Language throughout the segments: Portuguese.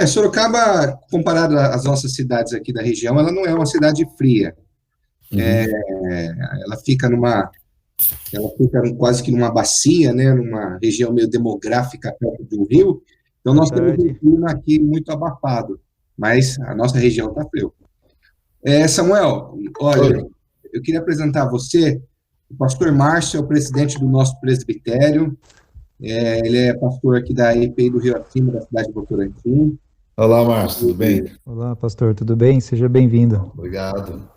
Sorocaba, comparado às nossas cidades aqui da região, ela não é uma cidade fria. Uhum. Ela fica quase que numa bacia, né, numa região meio demográfica perto de um rio. Então Boa nós temos um tarde. clima aqui muito abafado, mas a nossa região está frio. Samuel, olha, Oi. eu queria apresentar a você. O pastor Márcio é o presidente do nosso presbitério. Ele é pastor aqui da EPI do Rio Acima, da cidade de Votorantim. Olá, Márcio, tudo bem? Olá, pastor, tudo bem? Seja bem-vindo. Obrigado.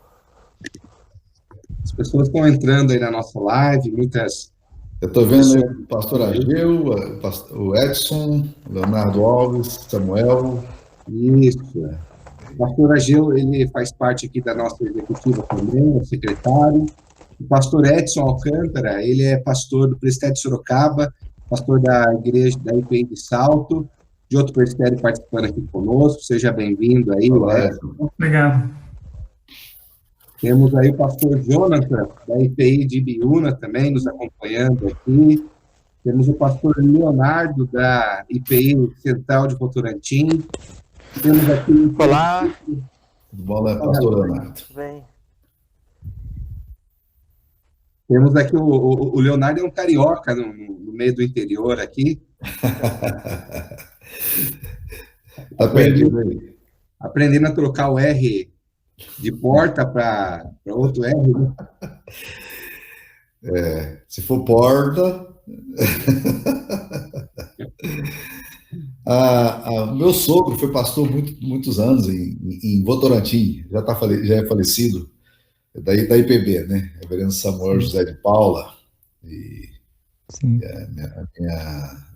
As pessoas estão entrando aí na nossa live, muitas Eu estou vendo pessoas. o pastor Ageu, o Edson, Leonardo Alves, Samuel. Isso. O pastor Ageu, ele faz parte aqui da nossa executiva também, é secretário. O pastor Edson Alcântara, ele é pastor do Presbitério de Sorocaba, pastor da igreja da IPI de Salto, de outro presbitério participando aqui conosco. Seja bem-vindo aí, Olá, Edson. Obrigado. Temos aí o pastor Jonathan, da IPI de Ibiúna, também nos acompanhando aqui. Temos o pastor Leonardo, da IPI Central de Votorantim. Temos aqui... Olá. Tudo bom, né, pastor Leonardo? Tudo bem. Temos aqui o Leonardo, é um carioca no meio do interior aqui. Aprendendo aí. Aprendendo a trocar o R de porta para outro R, né? Se for porta... Meu sogro foi pastor muitos anos em Votorantim, já é falecido, da IPB, né? Reverendo Samuel José de Paula. E Sim.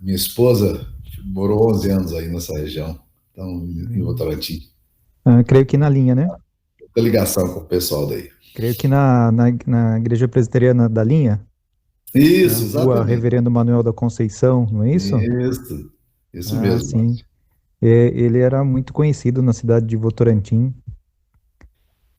minha esposa morou 11 anos aí nessa região, então, em Votorantim. Creio que na linha, né? Tem ligação com o pessoal daí. Creio que na Igreja Presbiteriana da Linha. Isso, Rua exatamente. Reverendo Manuel da Conceição, não é isso? Isso mesmo. Sim. Ele era muito conhecido na cidade de Votorantim.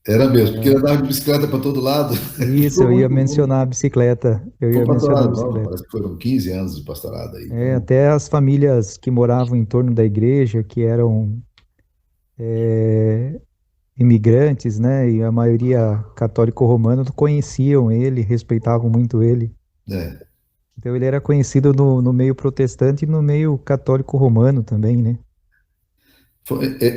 Era mesmo, porque ele andava de bicicleta para todo lado. Isso, eu ia mencionar a bicicleta. Parece que foram 15 anos de pastorado aí. Até as famílias que moravam em torno da igreja, que eram imigrantes, né, e a maioria católico-romano, conheciam ele, respeitavam muito ele. Então ele era conhecido no meio protestante e no meio católico-romano também, né?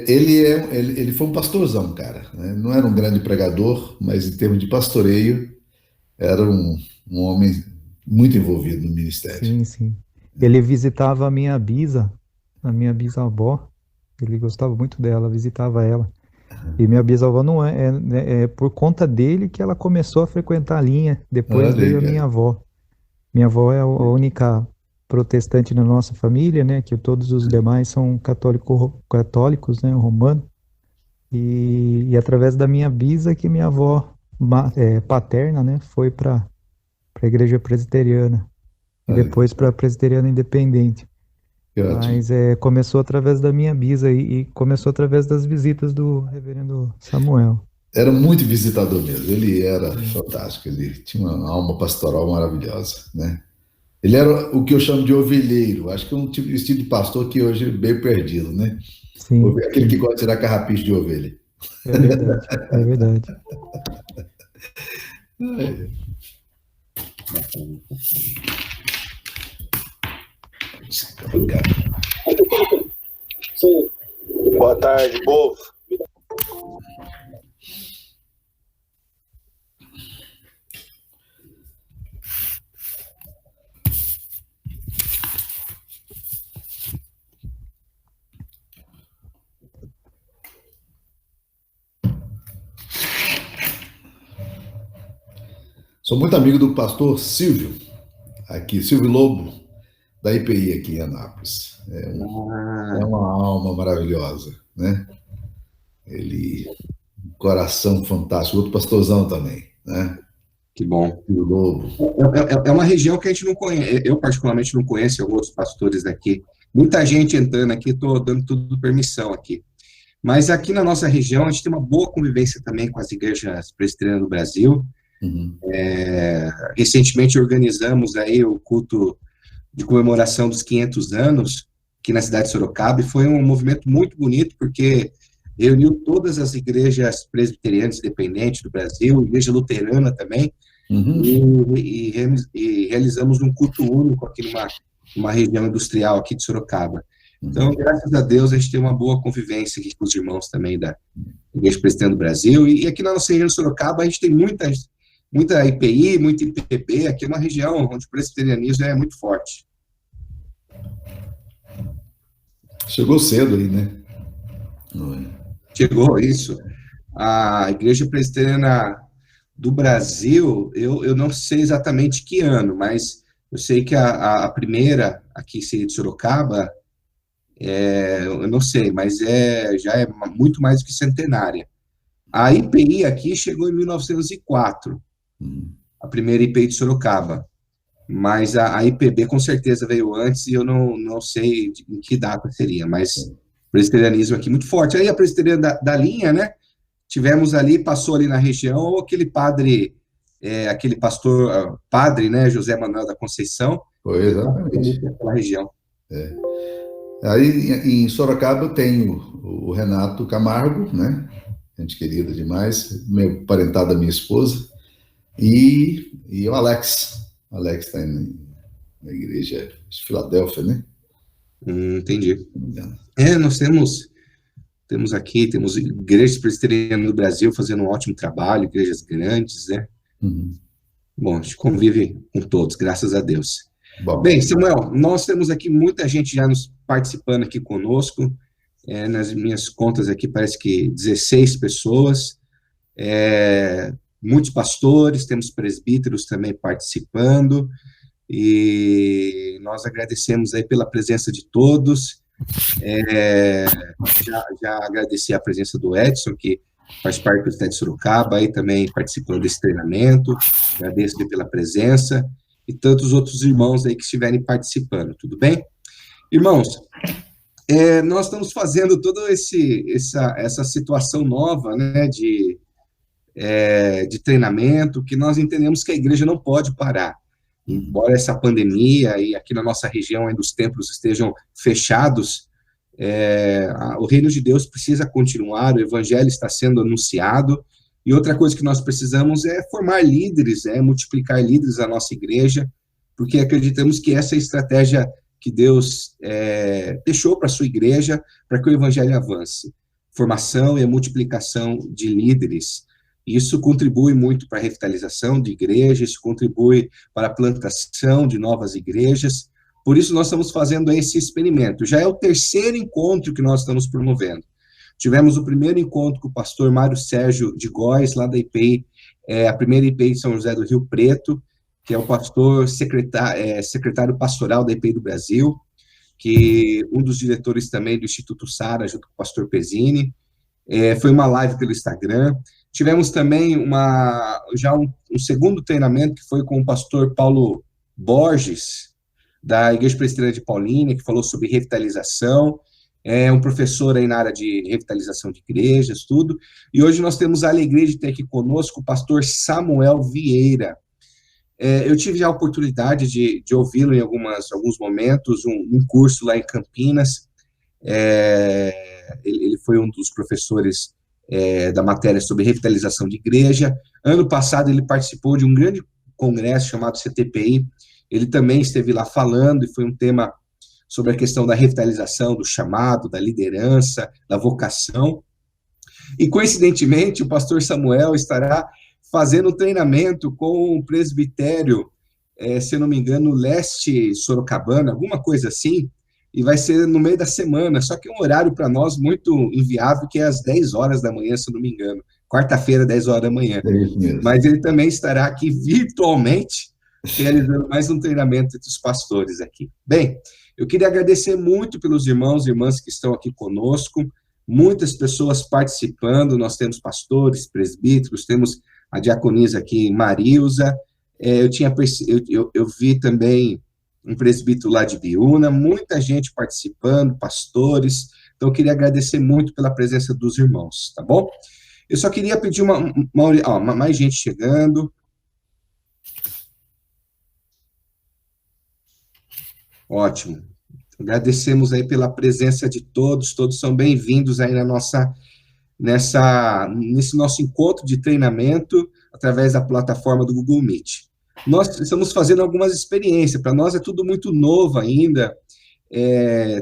Ele foi um pastorzão, cara, né? Não era um grande pregador, mas em termos de pastoreio, era um homem muito envolvido no ministério. Sim, sim. Ele visitava a minha bisavó, ele gostava muito dela, visitava ela. E minha bisavó não é por conta dele que ela começou a frequentar a linha, depois veio a minha avó. Minha avó é a única protestante na nossa família, né, que todos os demais são católicos, né, romano, e através da minha bisa que minha avó paterna, né, foi para a igreja presbiteriana, e depois para a presbiteriana independente. Mas começou através da minha bisa e começou através das visitas do reverendo Samuel. Era muito visitador mesmo, ele era fantástico, ele tinha uma alma pastoral maravilhosa, né? Ele era o que eu chamo de ovelheiro, acho que é um tipo de estilo de pastor que hoje é bem perdido, né? Sim. Aquele que gosta de tirar carrapicho de ovelha. É verdade, é verdade. Sim. Boa tarde, povo. Sou muito amigo do pastor Silvio, Silvio Lobo, da IPI aqui em Anápolis. É uma alma maravilhosa, né? Ele, um coração fantástico, outro pastorzão também, né? Que bom. Silvio Lobo. É uma região que a gente não conhece, eu particularmente não conheço alguns pastores daqui. Muita gente entrando aqui, estou dando tudo permissão aqui. Mas aqui na nossa região, a gente tem uma boa convivência também com as igrejas presbiterianas do Brasil. Recentemente organizamos aí o culto de comemoração dos 500 anos aqui na cidade de Sorocaba, e foi um movimento muito bonito, porque reuniu todas as igrejas presbiterianas independentes do Brasil, igreja luterana também, e realizamos um culto único aqui numa região industrial aqui de Sorocaba. Então, graças a Deus, a gente tem uma boa convivência aqui com os irmãos também da Igreja Presbiteriana do Brasil, e aqui na nossa região de Sorocaba, a gente tem muita IPI, muita IPB, aqui é uma região onde o presbiterianismo é muito forte. Chegou cedo aí, né? Chegou, isso. A Igreja Presbiteriana do Brasil, eu não sei exatamente que ano, mas eu sei que a primeira, aqui de Sorocaba, eu não sei, mas já é muito mais do que centenária. A IPI aqui chegou em 1904, a primeira IPI de Sorocaba, mas a IPB com certeza veio antes e eu não sei em que data seria, mas o presbiterianismo aqui muito forte. Aí a presbiteriana da linha, né, tivemos ali, passou ali na região, aquele pastor, né, José Manuel da Conceição. Foi, exatamente. Naquela região. Aí em Sorocaba eu tenho o Renato Camargo, né, gente querida demais, meu parentado da minha esposa, e o Alex. O Alex está na igreja de Filadélfia, né? Entendi. Nós temos igrejas presbiterianas no Brasil fazendo um ótimo trabalho, igrejas grandes, né? Bom, a gente convive com todos, graças a Deus. Bom. Bem, Samuel, nós temos aqui muita gente já participando aqui conosco, nas minhas contas aqui parece que 16 pessoas, muitos pastores, temos presbíteros também participando, e nós agradecemos aí pela presença de todos. Já agradeci a presença do Edson, que faz parte do Estado de Sorocaba, aí também participando desse treinamento, agradeço pela presença, e tantos outros irmãos aí que estiverem participando, tudo bem? Irmãos, nós estamos fazendo toda essa situação nova, né, de treinamento, que nós entendemos que a igreja não pode parar. Embora essa pandemia e aqui na nossa região ainda os templos estejam fechados, o reino de Deus precisa continuar, o evangelho está sendo anunciado, e outra coisa que nós precisamos é formar líderes, multiplicar líderes na nossa igreja, porque acreditamos que essa é a estratégia que Deus deixou para a sua igreja, para que o evangelho avance. Formação e a multiplicação de líderes. Isso contribui muito para a revitalização de igrejas, isso contribui para a plantação de novas igrejas. Por isso, nós estamos fazendo esse experimento. Já é o terceiro encontro que nós estamos promovendo. Tivemos o primeiro encontro com o pastor Mário Sérgio de Góes, lá da IPI, a primeira IPI de São José do Rio Preto, que é o pastor secretário pastoral da IPI do Brasil, que um dos diretores também do Instituto Sara, junto com o pastor Pezzini. Foi uma live pelo Instagram. Tivemos também um segundo treinamento, que foi com o pastor Paulo Borges, da Igreja Presbiteriana de Paulínia, que falou sobre revitalização, um professor aí na área de revitalização de igrejas, tudo. E hoje nós temos a alegria de ter aqui conosco o pastor Samuel Vieira. Eu tive a oportunidade de ouvi-lo em alguns momentos, um curso lá em Campinas. Ele foi um dos professores da matéria sobre revitalização de igreja. Ano passado ele participou de um grande congresso chamado CTPI, ele também esteve lá falando, e foi um tema sobre a questão da revitalização, do chamado, da liderança, da vocação. E, coincidentemente, o pastor Samuel estará fazendo um treinamento com o presbitério, se eu não me engano, leste sorocabana, alguma coisa assim, e vai ser no meio da semana, só que é um horário para nós muito inviável, que é às 10 horas da manhã, se eu não me engano, quarta-feira, 10 horas da manhã. É isso mesmo. Mas ele também estará aqui virtualmente, realizando mais um treinamento entre os pastores aqui. Bem, eu queria agradecer muito pelos irmãos e irmãs que estão aqui conosco, muitas pessoas participando, nós temos pastores, presbíteros, temos a diaconisa aqui, Marilza, eu vi também um presbítero lá de Biúna, muita gente participando, pastores, então eu queria agradecer muito pela presença dos irmãos, tá bom? Eu só queria pedir mais gente chegando. Ótimo. Agradecemos aí pela presença de todos são bem-vindos aí nesse nosso encontro de treinamento através da plataforma do Google Meet. Nós estamos fazendo algumas experiências, para nós é tudo muito novo ainda,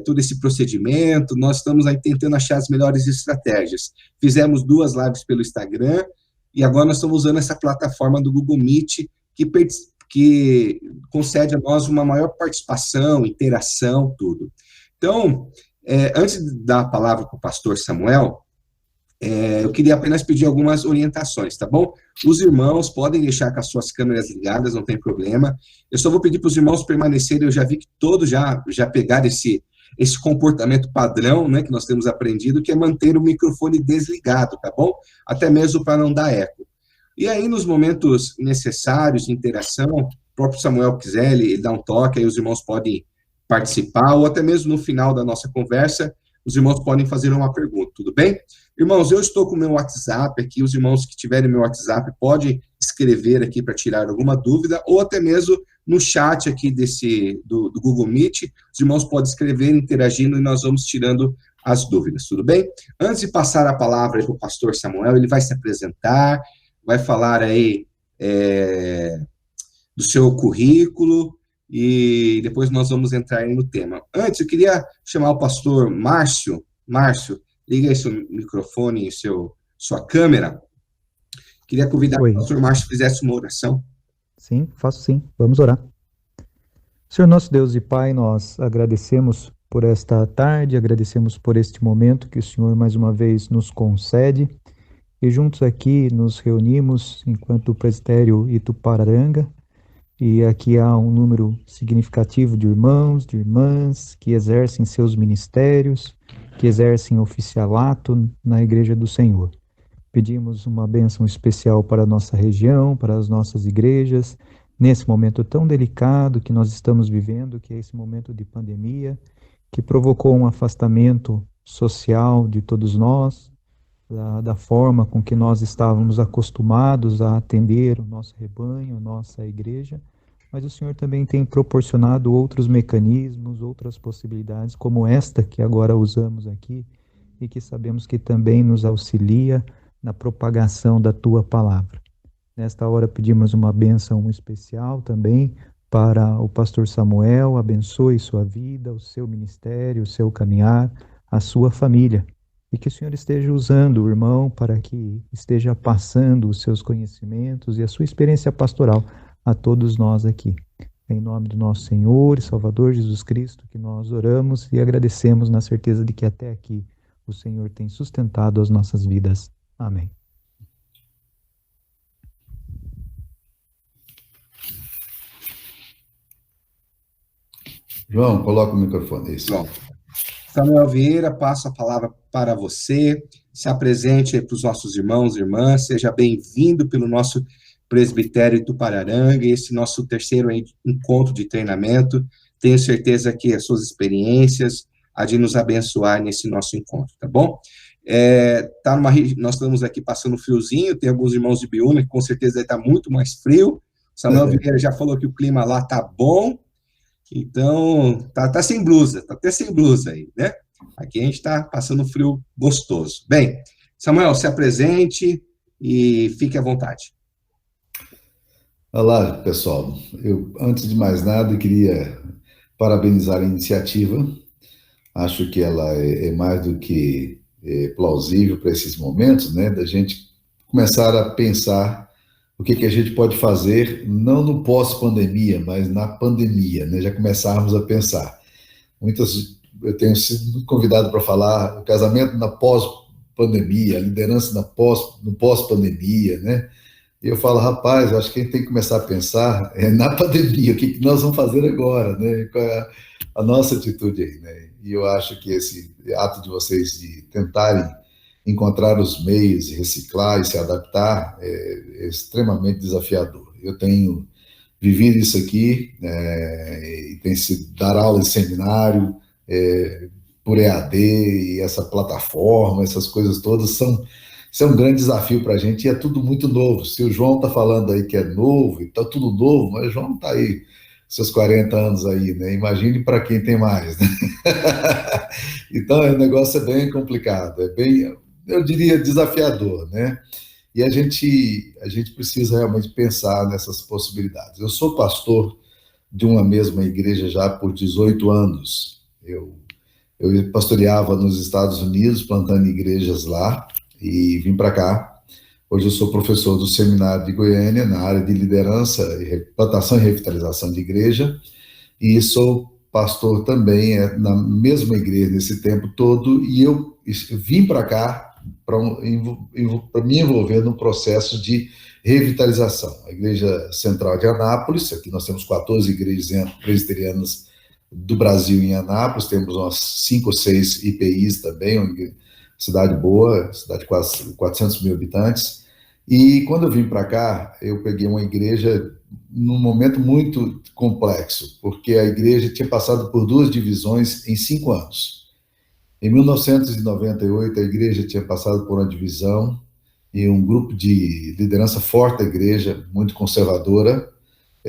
todo esse procedimento, nós estamos aí tentando achar as melhores estratégias. Fizemos 2 lives pelo Instagram, e agora nós estamos usando essa plataforma do Google Meet, que concede a nós uma maior participação, interação, tudo. Então, antes de dar a palavra para o pastor Samuel, eu queria apenas pedir algumas orientações, tá bom? Os irmãos podem deixar com as suas câmeras ligadas, não tem problema. Eu só vou pedir para os irmãos permanecerem, eu já vi que todos já pegaram esse comportamento padrão, né, que nós temos aprendido, que é manter o microfone desligado, tá bom? Até mesmo para não dar eco. E aí, nos momentos necessários de interação, o próprio Samuel quiser, ele dá um toque, aí os irmãos podem participar, ou até mesmo no final da nossa conversa, os irmãos podem fazer uma pergunta, tudo bem? Irmãos, eu estou com o meu WhatsApp aqui, os irmãos que tiverem meu WhatsApp podem escrever aqui para tirar alguma dúvida, ou até mesmo no chat aqui do Google Meet, os irmãos podem escrever, interagindo, e nós vamos tirando as dúvidas, tudo bem? Antes de passar a palavra para o pastor Samuel, ele vai se apresentar, vai falar aí do seu currículo, e depois nós vamos entrar aí no tema. Antes, eu queria chamar o pastor Márcio. Márcio, liga aí seu microfone e sua câmera. Queria convidar que o pastor Márcio fizesse uma oração. Sim, faço sim. Vamos orar. Senhor nosso Deus e Pai, nós agradecemos por esta tarde, agradecemos por este momento que o Senhor mais uma vez nos concede, e juntos aqui nos reunimos enquanto presbitério Itupararanga, e aqui há um número significativo de irmãos, de irmãs, que exercem seus ministérios, que exercem oficialato na Igreja do Senhor. Pedimos uma bênção especial para a nossa região, para as nossas igrejas, nesse momento tão delicado que nós estamos vivendo, que é esse momento de pandemia, que provocou um afastamento social de todos nós, da forma com que nós estávamos acostumados a atender o nosso rebanho, a nossa igreja, mas o Senhor também tem proporcionado outros mecanismos, outras possibilidades, como esta que agora usamos aqui, e que sabemos que também nos auxilia na propagação da Tua Palavra. Nesta hora pedimos uma bênção especial também para o pastor Samuel, abençoe sua vida, o seu ministério, o seu caminhar, a sua família. E que o Senhor esteja usando o irmão para que esteja passando os seus conhecimentos e a sua experiência pastoral a todos nós aqui. Em nome do nosso Senhor e Salvador Jesus Cristo, que nós oramos e agradecemos na certeza de que até aqui o Senhor tem sustentado as nossas vidas. Amém. João, coloca o microfone. Isso. Bom, Samuel Vieira, passo a palavra para você, se apresente aí para os nossos irmãos e irmãs, seja bem-vindo pelo nosso presbitério Itupararanga, esse nosso terceiro encontro de treinamento. Tenho certeza que as suas experiências há de nos abençoar nesse nosso encontro, tá bom? Nós estamos aqui passando friozinho, tem alguns irmãos de Biúna que com certeza está muito mais frio. Samuel Vieira já falou que o clima lá tá bom, então tá sem blusa, tá até sem blusa aí, né? Aqui a gente está passando frio gostoso. Bem, Samuel, se apresente e fique à vontade. Olá, pessoal. Eu, antes de mais nada, queria parabenizar a iniciativa. Acho que ela é mais do que plausível para esses momentos, né? Da gente começar a pensar o que a gente pode fazer, não no pós-pandemia, mas na pandemia, né? Já começarmos a pensar. Eu tenho sido convidado para falar o casamento na pós-pandemia, a liderança no pós-pandemia, né? E eu falo, rapaz, eu acho que a gente tem que começar a pensar na pandemia, o que nós vamos fazer agora, né? Qual é a nossa atitude aí, né? E eu acho que esse ato de vocês de tentarem encontrar os meios de reciclar e se adaptar é extremamente desafiador. Eu tenho vivido isso aqui, e tem sido dar aula em seminário, por EAD, e essa plataforma, essas coisas todas isso é um grande desafio para a gente, e é tudo muito novo. Se o João está falando aí que é novo, e está tudo novo, mas o João está aí, seus 40 anos aí, né? Imagine para quem tem mais, né? Então, o negócio é bem complicado, é bem, eu diria, desafiador, né? E a gente precisa realmente pensar nessas possibilidades. Eu sou pastor de uma mesma igreja já por 18 anos. Eu pastoreava nos Estados Unidos, plantando igrejas lá, e vim para cá. Hoje eu sou professor do Seminário de Goiânia, na área de liderança, plantação e revitalização de igreja, e sou pastor também na mesma igreja nesse tempo todo, e eu vim para cá para me envolver num processo de revitalização. A Igreja Central de Anápolis, aqui nós temos 14 igrejas presbiterianas do Brasil em Anápolis, temos umas 5 ou 6 IPIs também, uma cidade boa, cidade de quase 400 mil habitantes. E quando eu vim para cá, eu peguei uma igreja num momento muito complexo, porque a igreja tinha passado por 2 divisões em 5 anos. Em 1998, a igreja tinha passado por uma divisão e um grupo de liderança forte da igreja, muito conservadora,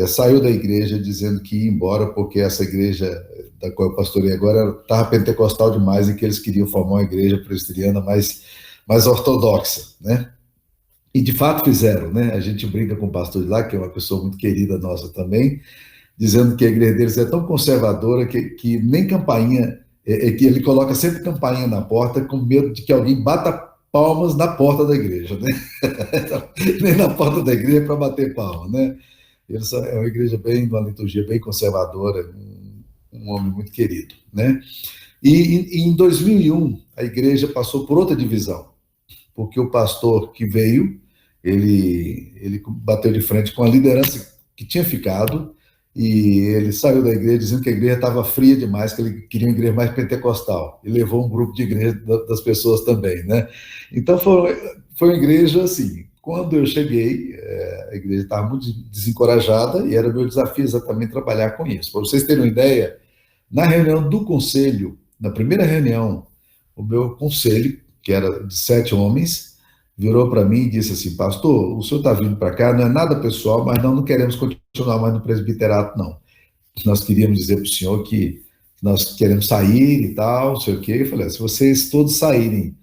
saiu da igreja dizendo que ia embora porque essa igreja da qual eu pastorei agora estava pentecostal demais e que eles queriam formar uma igreja presbiteriana mais ortodoxa, né? E de fato fizeram, né? A gente brinca com o pastor de lá, que é uma pessoa muito querida nossa também, dizendo que a igreja deles é tão conservadora que nem campainha, que ele coloca sempre campainha na porta com medo de que alguém bata palmas na porta da igreja, né? Nem na porta da igreja para bater palma, né? Eles é uma igreja uma liturgia bem conservadora, um homem muito querido, né? E em 2001, a igreja passou por outra divisão, porque o pastor que veio, ele bateu de frente com a liderança que tinha ficado, e ele saiu da igreja dizendo que a igreja estava fria demais, que ele queria uma igreja mais pentecostal, e levou um grupo de igreja das pessoas também, né? Então foi uma igreja assim. Quando eu cheguei, a igreja estava muito desencorajada, e era meu desafio exatamente trabalhar com isso. Para vocês terem uma ideia, na reunião do conselho, na primeira reunião, o meu conselho, que era de 7 homens, virou para mim e disse assim: pastor, o senhor está vindo para cá, não é nada pessoal, mas não queremos continuar mais no presbiterato, não. Nós queríamos dizer para o senhor que nós queremos sair e tal, não sei o quê. Eu falei: se vocês todos saírem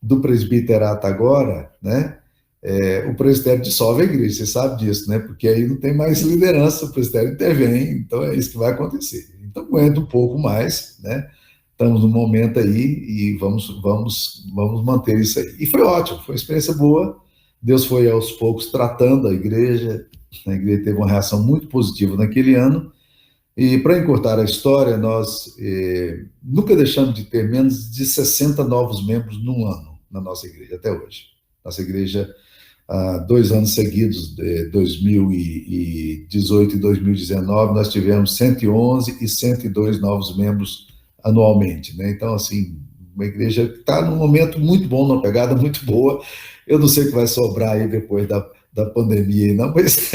do presbiterato agora, né, o presbitério dissolve a igreja, você sabe disso, né? Porque aí não tem mais liderança, o presbitério intervém, então é isso que vai acontecer. Então aguenta um pouco mais, né? Estamos num momento aí e vamos manter isso aí. E foi ótimo, foi uma experiência boa. Deus foi aos poucos tratando a igreja teve uma reação muito positiva naquele ano. E para encurtar a história, nós nunca deixamos de ter menos de 60 novos membros num ano na nossa igreja, até hoje. Nossa igreja, há 2 anos seguidos, 2018 e 2019, nós tivemos 111 e 102 novos membros anualmente, né? Então, assim, uma igreja que está num momento muito bom, numa pegada muito boa. Eu não sei o que vai sobrar aí depois da pandemia, não, mas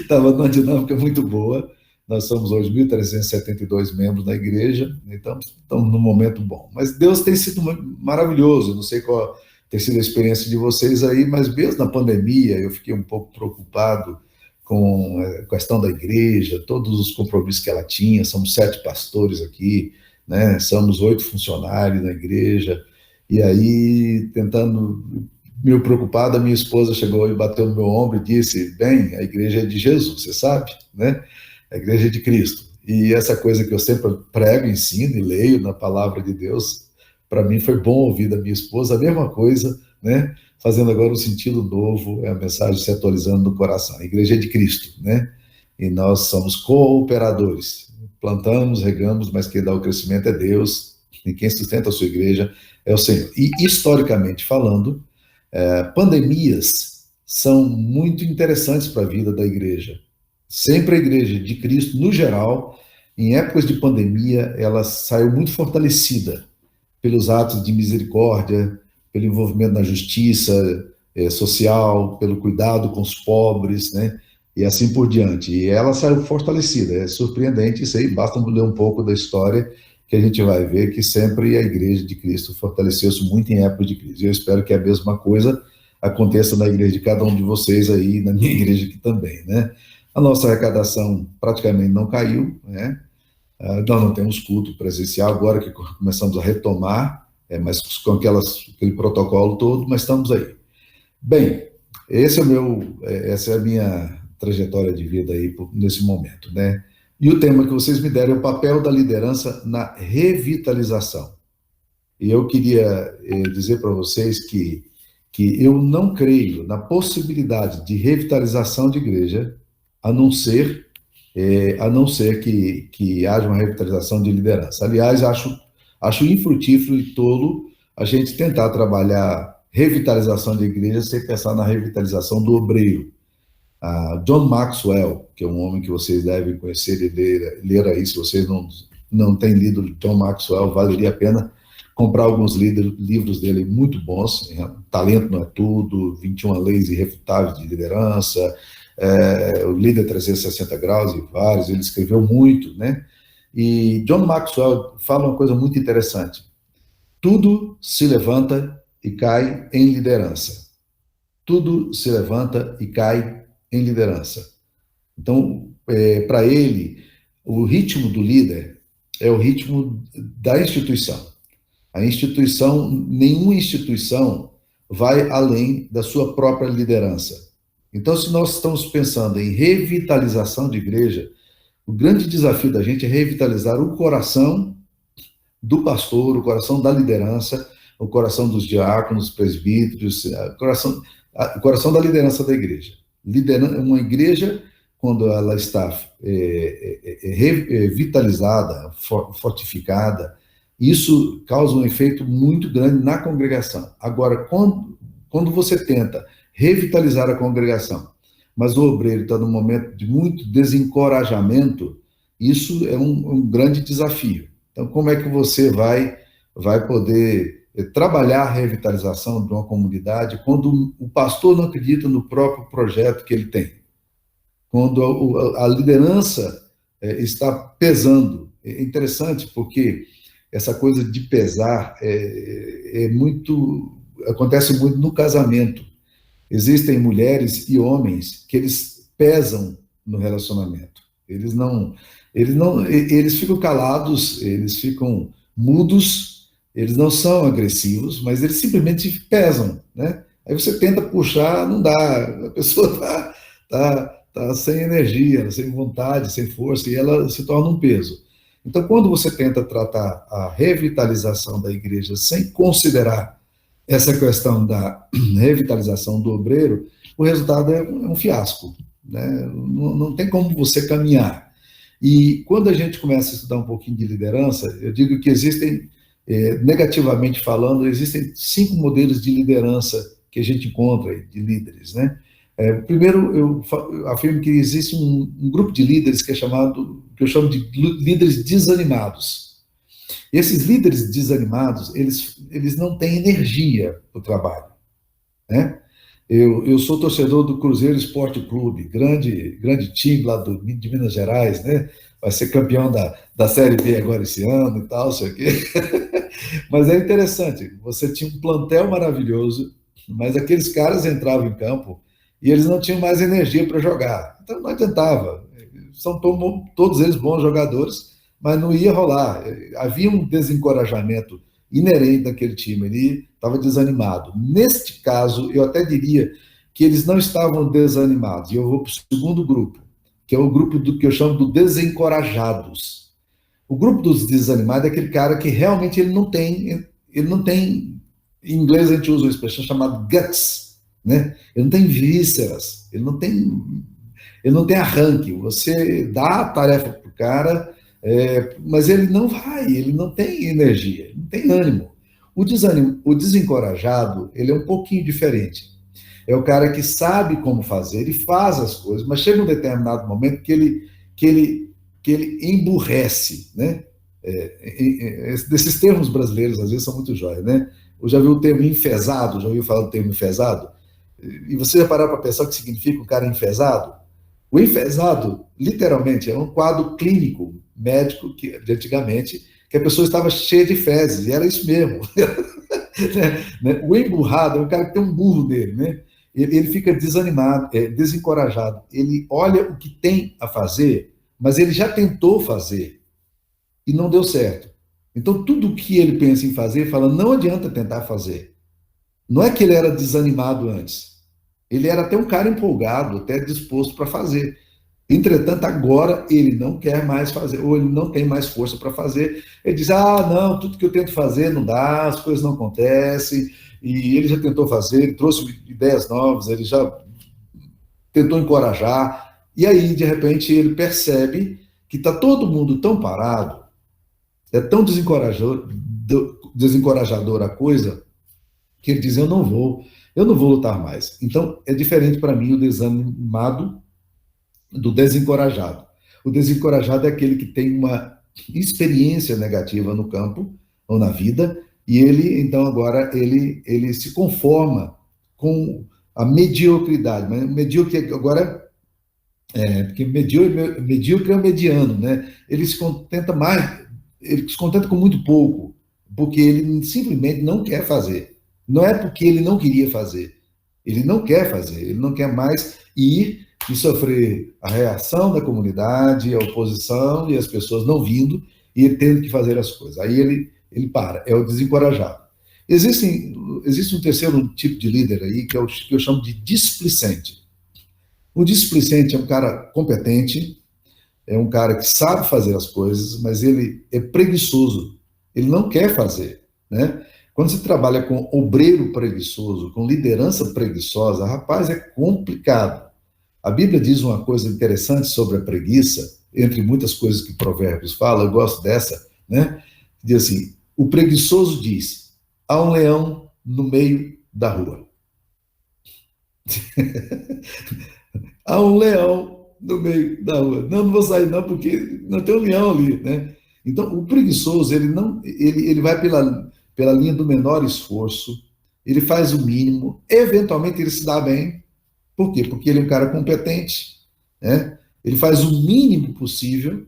estava numa dinâmica muito boa. Nós somos hoje 1.372 membros da igreja, então estamos num momento bom. Mas Deus tem sido maravilhoso, não sei qual tem sido a experiência de vocês aí, mas mesmo na pandemia eu fiquei um pouco preocupado com a questão da igreja, todos os compromissos que ela tinha. Somos 7 pastores aqui, né? Somos 8 funcionários na igreja, e aí, tentando, meio preocupado, a minha esposa chegou e bateu no meu ombro e disse: bem, a igreja é de Jesus, você sabe, né? A igreja é de Cristo. E essa coisa que eu sempre prego, ensino e leio na palavra de Deus, para mim foi bom ouvir da minha esposa a mesma coisa, né? Fazendo agora um sentido novo, a mensagem se atualizando no coração. A igreja é de Cristo, né? E nós somos cooperadores. Plantamos, regamos, mas quem dá o crescimento é Deus, e quem sustenta a sua igreja é o Senhor. E, historicamente falando, pandemias são muito interessantes para a vida da igreja. Sempre a igreja de Cristo, no geral, em épocas de pandemia, ela saiu muito fortalecida pelos atos de misericórdia, pelo envolvimento na justiça social, pelo cuidado com os pobres, né? E assim por diante. E ela saiu fortalecida. É surpreendente isso aí, basta ler um pouco da história que a gente vai ver que sempre a igreja de Cristo fortaleceu-se muito em época de crise. Eu espero que a mesma coisa aconteça na igreja de cada um de vocês aí, na minha igreja aqui também, né? A nossa arrecadação praticamente não caiu, né? Não temos culto presencial, agora que começamos a retomar, mas com aquele protocolo todo, mas estamos aí. Bem, essa é a minha trajetória de vida aí nesse momento, né? E o tema que vocês me deram é o papel da liderança na revitalização. E eu queria dizer para vocês que eu não creio na possibilidade de revitalização de igreja, a não ser que haja uma revitalização de liderança. Aliás, acho infrutífero e tolo a gente tentar trabalhar revitalização de igreja sem pensar na revitalização do obreiro. John Maxwell, que é um homem que vocês devem conhecer e ler aí, se vocês não têm lido John Maxwell, valeria a pena comprar alguns livros dele muito bons, Talento Não é Tudo, 21 Leis Irrefutáveis de Liderança, o Líder 360 Graus e vários, ele escreveu muito, né? E John Maxwell fala uma coisa muito interessante: tudo se levanta e cai em liderança. Tudo se levanta e cai em liderança. Então, para ele, o ritmo do líder é o ritmo da instituição. Nenhuma instituição vai além da sua própria liderança. Então, se nós estamos pensando em revitalização de igreja, o grande desafio da gente é revitalizar o coração do pastor, o coração da liderança, o coração dos diáconos, presbíteros, o coração da liderança da igreja. Uma igreja, quando ela está revitalizada, fortificada, isso causa um efeito muito grande na congregação. Agora, quando você tenta revitalizar a congregação, mas o obreiro está num momento de muito desencorajamento, isso é um grande desafio. Então, como é que você vai poder trabalhar a revitalização de uma comunidade quando o pastor não acredita no próprio projeto que ele tem? Quando a liderança está pesando. É interessante porque essa coisa de pesar acontece muito no casamento. Existem mulheres e homens que eles pesam no relacionamento. Eles ficam calados, eles ficam mudos, eles não são agressivos, mas eles simplesmente pesam, né? Aí você tenta puxar, não dá, a pessoa tá sem energia, sem vontade, sem força, e ela se torna um peso. Então, quando você tenta tratar a revitalização da igreja sem considerar essa questão da revitalização do obreiro, o resultado é um fiasco, né? Não tem como você caminhar. E quando a gente começa a estudar um pouquinho de liderança, eu digo que existem, negativamente falando, existem 5 modelos de liderança que a gente encontra aí, de líderes, né? Primeiro, eu afirmo que existe um grupo de líderes que eu chamo de líderes desanimados. Esses líderes desanimados, eles não têm energia para o trabalho, né? Eu sou torcedor do Cruzeiro Esporte Clube, grande time lá de Minas Gerais, né? Vai ser campeão da Série B agora esse ano e tal, sei o quê. Mas é interessante, você tinha um plantel maravilhoso, mas aqueles caras entravam em campo e eles não tinham mais energia para jogar. Então não adiantava. São todos eles bons jogadores, mas não ia rolar. Havia um desencorajamento inerente daquele time, ele estava desanimado. Neste caso, eu até diria que eles não estavam desanimados. E eu vou para o segundo grupo, que é o grupo que eu chamo de desencorajados. O grupo dos desanimados é aquele cara que realmente ele não tem, em inglês a gente usa uma expressão chamada guts, né? Ele não tem vísceras, ele não tem arranque. Você dá a tarefa para o cara, mas ele não vai, ele não tem energia, ele não tem ânimo. O desencorajado, ele é um pouquinho diferente. É o cara que sabe como fazer e faz as coisas, mas chega um determinado momento que ele emburrece, né? Desses termos brasileiros, às vezes, são muito jóias, né? Eu já vi o termo enfesado, já ouviu falar do termo enfesado? E você já parar para pensar o que significa um cara enfesado? O enfesado, literalmente, é um quadro clínico, médico, de antigamente, que a pessoa estava cheia de fezes, e era isso mesmo. O emburrado é um cara que tem um burro nele, né? Ele fica desanimado, desencorajado. Ele olha o que tem a fazer, mas ele já tentou fazer. e não deu certo. Então, tudo que ele pensa em fazer, fala, não adianta tentar fazer. Não é que ele era desanimado antes. Ele era até um cara empolgado, até disposto para fazer. Entretanto, agora ele não quer mais fazer, ou ele não tem mais força para fazer. Ele diz, não, tudo que eu tento fazer não dá, as coisas não acontecem, e ele já tentou fazer, ele trouxe ideias novas, ele já tentou encorajar, e aí, de repente, ele percebe que está todo mundo tão parado, é tão desencorajador a coisa, que ele diz, eu não vou lutar mais. Então, é diferente para mim o desanimado do desencorajado. O desencorajado é aquele que tem uma experiência negativa no campo ou na vida, e ele, então, agora, ele se conforma com a mediocridade. Mas medíocre agora, porque medíocre é o mediano, né? Ele se contenta com muito pouco, porque ele simplesmente não quer fazer. Não é porque ele não queria fazer. Ele não quer fazer, ele não quer mais ir e sofrer a reação da comunidade, a oposição e as pessoas não vindo e ele tendo que fazer as coisas. Aí ele para, é o desencorajado. Existe um terceiro tipo de líder aí que eu chamo de displicente. O displicente é um cara competente, é um cara que sabe fazer as coisas, mas ele é preguiçoso, ele não quer fazer, né? Quando você trabalha com obreiro preguiçoso, com liderança preguiçosa, rapaz, é complicado. A Bíblia diz uma coisa interessante sobre a preguiça, entre muitas coisas que Provérbios fala, eu gosto dessa, né? Diz assim, o preguiçoso diz, há um leão no meio da rua. Há um leão no meio da rua. Não vou sair não, porque não tem um leão ali, né? Então, o preguiçoso, ele vai pela linha do menor esforço, ele faz o mínimo, eventualmente ele se dá bem. Por quê? Porque ele é um cara competente, né? Ele faz o mínimo possível,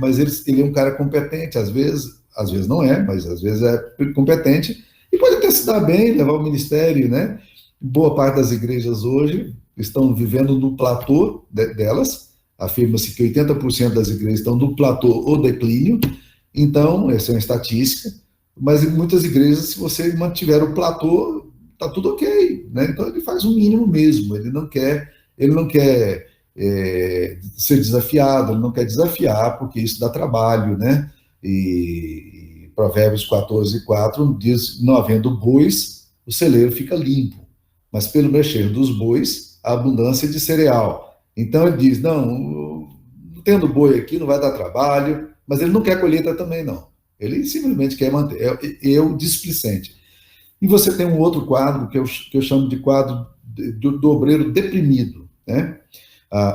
mas ele é um cara competente, às vezes não é, mas às vezes é competente, e pode até se dar bem, levar o ministério, né? Boa parte das igrejas hoje estão vivendo no platô delas, afirma-se que 80% das igrejas estão no platô ou declínio, então, essa é uma estatística, mas em muitas igrejas, se você mantiver o platô, está tudo ok, né? Então ele faz o mínimo mesmo, ele não quer ser desafiado, ele não quer desafiar, porque isso dá trabalho, né? E Provérbios 14:4 diz, não havendo bois, o celeiro fica limpo, mas pelo mexer dos bois, a abundância de cereal. Então ele diz, não tendo boi aqui não vai dar trabalho, mas ele não quer colheita também não. Ele simplesmente quer manter, é o displicente. E você tem um outro quadro que eu chamo de quadro do obreiro deprimido, né?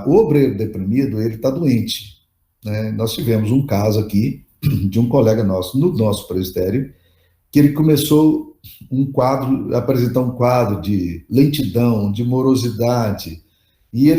O obreiro deprimido, ele está doente, né? Nós tivemos um caso aqui de um colega nosso, no nosso presbitério, que ele começou a apresentar um quadro de lentidão, de morosidade, e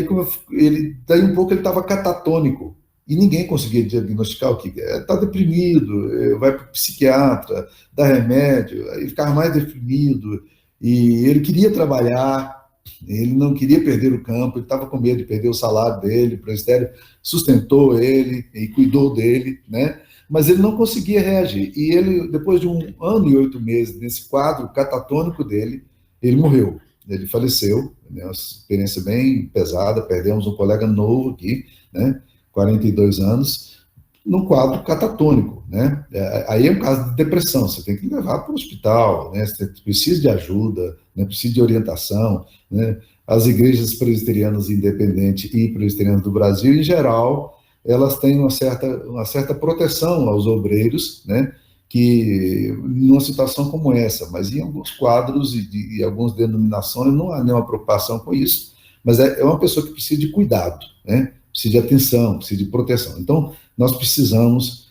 daí um pouco ele estava catatônico, e ninguém conseguia diagnosticar o que está deprimido, vai para o psiquiatra, dá remédio, aí ficava mais deprimido, e ele queria trabalhar, ele não queria perder o campo, ele estava com medo de perder o salário dele, o presbitério sustentou ele e cuidou dele, né? Mas ele não conseguia reagir, e ele, depois de 1 ano e 8 meses nesse quadro catatônico dele, ele morreu, ele faleceu, né? Uma experiência bem pesada, perdemos um colega novo aqui, né? 42 anos, num quadro catatônico, né? Aí é um caso de depressão, você tem que levar para o hospital, né? Você precisa de ajuda, né? Precisa de orientação, né? As igrejas presbiterianas independentes e presbiterianas do Brasil, em geral, elas têm uma certa proteção aos obreiros, né? Que numa situação como essa, mas em alguns quadros e algumas denominações não há nenhuma preocupação com isso, mas é uma pessoa que precisa de cuidado, né? Precisa de atenção, precisa de proteção. Então, nós precisamos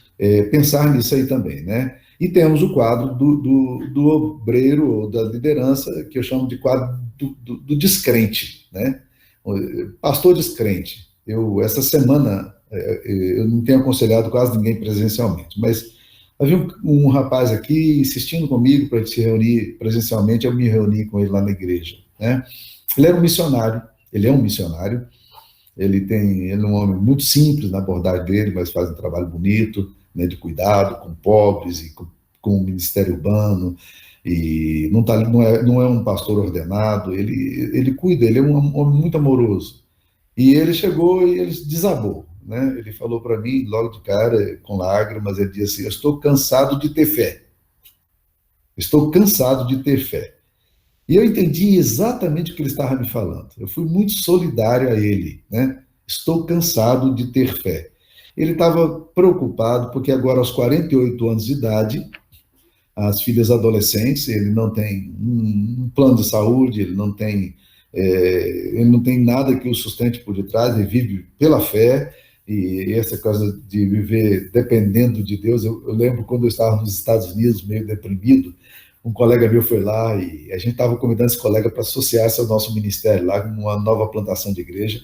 pensar nisso aí também, né? E temos o quadro do obreiro ou da liderança, que eu chamo de quadro do descrente, né? Pastor descrente. Essa semana, eu não tenho aconselhado quase ninguém presencialmente, mas havia um rapaz aqui insistindo comigo para se reunir presencialmente, eu me reuni com ele lá na igreja, né? Ele é um missionário, ele é um homem muito simples na abordagem dele, mas faz um trabalho bonito, né, de cuidado com pobres e com o ministério urbano, e não é um pastor ordenado, ele cuida, ele é um homem muito amoroso. E ele chegou e ele desabou, né? Ele falou para mim, logo de cara, com lágrimas, ele disse assim: eu estou cansado de ter fé. Estou cansado de ter fé. E eu entendi exatamente o que ele estava me falando. Eu fui muito solidário a ele, né? Estou cansado de ter fé. Ele estava preocupado porque agora, aos 48 anos de idade, as filhas adolescentes, ele não tem um plano de saúde, ele não tem nada que o sustente por detrás, ele vive pela fé, e essa coisa de viver dependendo de Deus, eu lembro quando eu estava nos Estados Unidos, meio deprimido, um colega meu foi lá e a gente estava convidando esse colega para associar-se ao nosso ministério lá, numa nova plantação de igreja,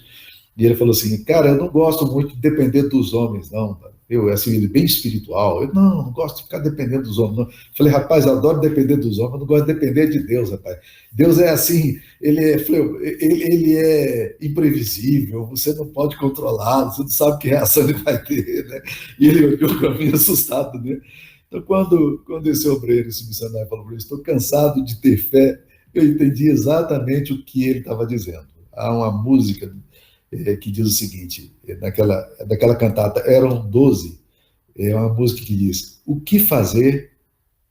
e ele falou assim: cara, eu não gosto muito de depender dos homens, não. Eu, assim, ele bem espiritual. Eu, não gosto de ficar dependendo dos homens, não. Falei: rapaz, eu adoro depender dos homens, eu não gosto de depender de Deus, rapaz. Deus é assim, ele é imprevisível, você não pode controlar, você não sabe que reação ele vai ter, né? E ele olhou para mim assustado, né? Então, quando esse obreiro, esse missionário falou para mim: estou cansado de ter fé, eu entendi exatamente o que ele estava dizendo. Há uma música que diz o seguinte, daquela cantata Eram 12, é uma música que diz: o que fazer